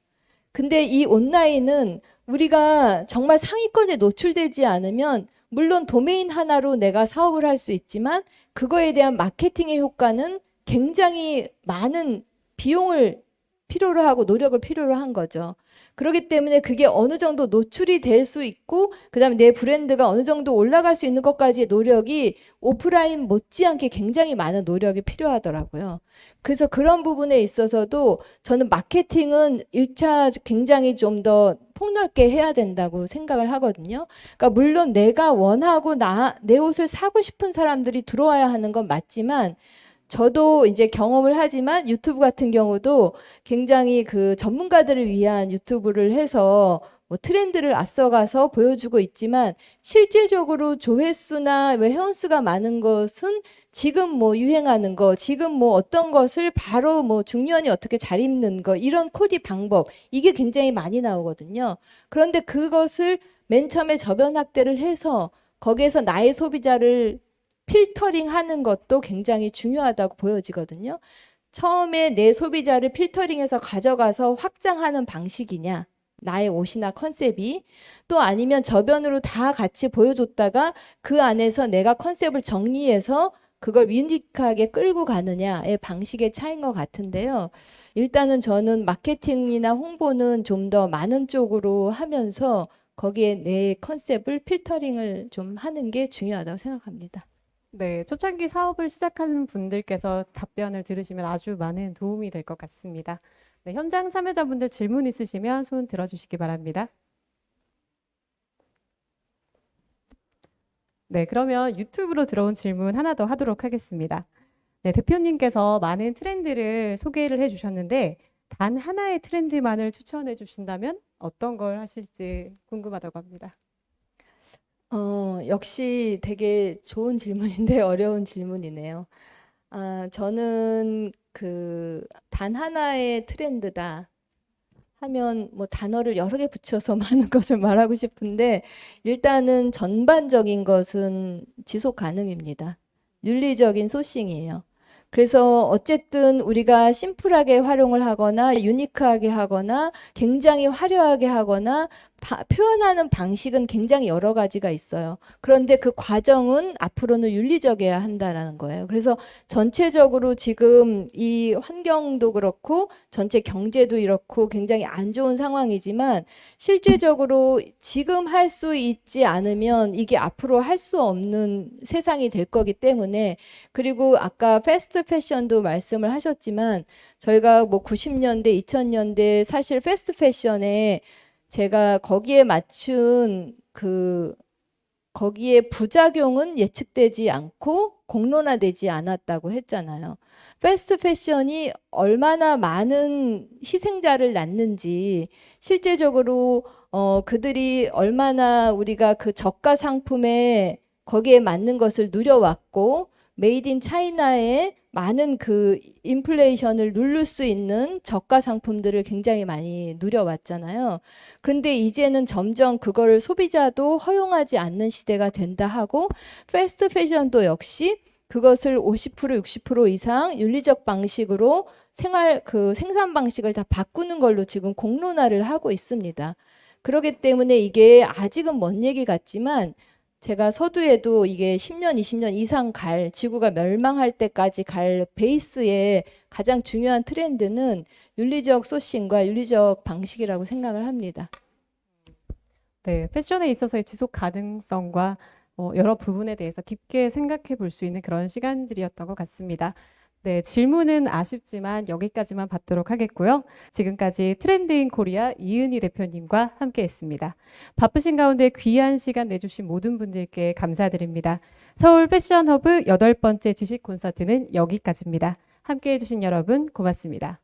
근데 이 온라인은 우리가 정말 상위권에 노출되지 않으면 물론 도메인 하나로 내가 사업을 할 수 있지만 그거에 대한 마케팅의 효과는 굉장히 많은 비용을 필요로 하고 노력을 필요로 한 거죠. 그렇기 때문에 그게 어느 정도 노출이 될 수 있고 그다음에 내 브랜드가 어느 정도 올라갈 수 있는 것까지의 노력이 오프라인 못지않게 굉장히 많은 노력이 필요하더라고요. 그래서 그런 부분에 있어서도 저는 마케팅은 1차 굉장히 좀 더 폭넓게 해야 된다고 생각을 하거든요. 그러니까 물론 내가 원하고 내 옷을 사고 싶은 사람들이 들어와야 하는 건 맞지만 저도 이제 경험을 하지만 유튜브 같은 경우도 굉장히 그 전문가들을 위한 유튜브를 해서 뭐 트렌드를 앞서가서 보여주고 있지만 실질적으로 조회수나 회원수가 많은 것은 지금 뭐 유행하는 거, 지금 뭐 어떤 것을 바로 뭐 중년이 어떻게 잘 입는 거 이런 코디 방법 이게 굉장히 많이 나오거든요. 그런데 그것을 맨 처음에 저변 확대를 해서 거기에서 나의 소비자를 필터링 하는 것도 굉장히 중요하다고 보여지거든요. 처음에 내 소비자를 필터링해서 가져가서 확장하는 방식이냐, 나의 옷이나 컨셉이 또 아니면 저변으로 다 같이 보여줬다가 그 안에서 내가 컨셉을 정리해서 그걸 유니크하게 끌고 가느냐의 방식의 차이인 것 같은데요. 일단은 저는 마케팅이나 홍보는 좀 더 많은 쪽으로 하면서 거기에 내 컨셉을 필터링을 좀 하는 게 중요하다고 생각합니다. 네, 초창기 사업을 시작하는 분들께서 답변을 들으시면 아주 많은 도움이 될 것 같습니다. 네. 네, 현장 참여자분들 질문 있으시면 손 들어주시기 바랍니다. 네, 그러면 유튜브로 들어온 질문 하나 더 하도록 하겠습니다. 네, 대표님께서 많은 트렌드를 소개를 해주셨는데 단 하나의 트렌드만을 추천해 주신다면 어떤 걸 하실지 궁금하다고 합니다. 역시 되게 좋은 질문인데 어려운 질문이네요. 저는 그 단 하나의 트렌드다 하면 뭐 단어를 여러 개 붙여서 많은 것을 말하고 싶은데 일단은 전반적인 것은 지속 가능입니다. 윤리적인 소싱이에요. 그래서 어쨌든 우리가 심플하게 활용을 하거나 유니크하게 하거나 굉장히 화려하게 하거나 표현하는 방식은 굉장히 여러 가지가 있어요. 그런데 그 과정은 앞으로는 윤리적이어야 한다라는 거예요. 그래서 전체적으로 지금 이 환경도 그렇고 전체 경제도 이렇고 굉장히 안 좋은 상황이지만 실제적으로 지금 할 수 있지 않으면 이게 앞으로 할 수 없는 세상이 될 거기 때문에 그리고 아까 패스트 패션도 말씀을 하셨지만 저희가 뭐 90년대, 2000년대 사실 패스트 패션에 제가 거기에 맞춘 거기에 부작용은 예측되지 않고 공론화되지 않았다고 했잖아요. 패스트 패션이 얼마나 많은 희생자를 낳는지 실제적으로 그들이 얼마나 우리가 그 저가 상품에 거기에 맞는 것을 누려왔고 메이드 인 차이나에 많은 그 인플레이션을 누를 수 있는 저가 상품들을 굉장히 많이 누려왔잖아요. 그런데 이제는 점점 그거를 소비자도 허용하지 않는 시대가 된다 하고 패스트 패션도 역시 그것을 50% 60% 이상 윤리적 방식으로 생산 방식을 다 바꾸는 걸로 지금 공론화를 하고 있습니다. 그렇기 때문에 이게 아직은 먼 얘기 같지만 제가 서두에도 이게 10년, 20년 이상 지구가 멸망할 때까지 갈 베이스의 가장 중요한 트렌드는 윤리적 소싱과 윤리적 방식이라고 생각을 합니다. 네, 패션에 있어서의 지속 가능성과 여러 부분에 대해서 깊게 생각해 볼 수 있는 그런 시간들이었던 것 같습니다. 네, 질문은 아쉽지만 여기까지만 받도록 하겠고요. 지금까지 트렌드인 코리아 이은희 대표님과 함께했습니다. 바쁘신 가운데 귀한 시간 내주신 모든 분들께 감사드립니다. 서울 패션 허브 8번째 지식 콘서트는 여기까지입니다. 함께해 주신 여러분 고맙습니다.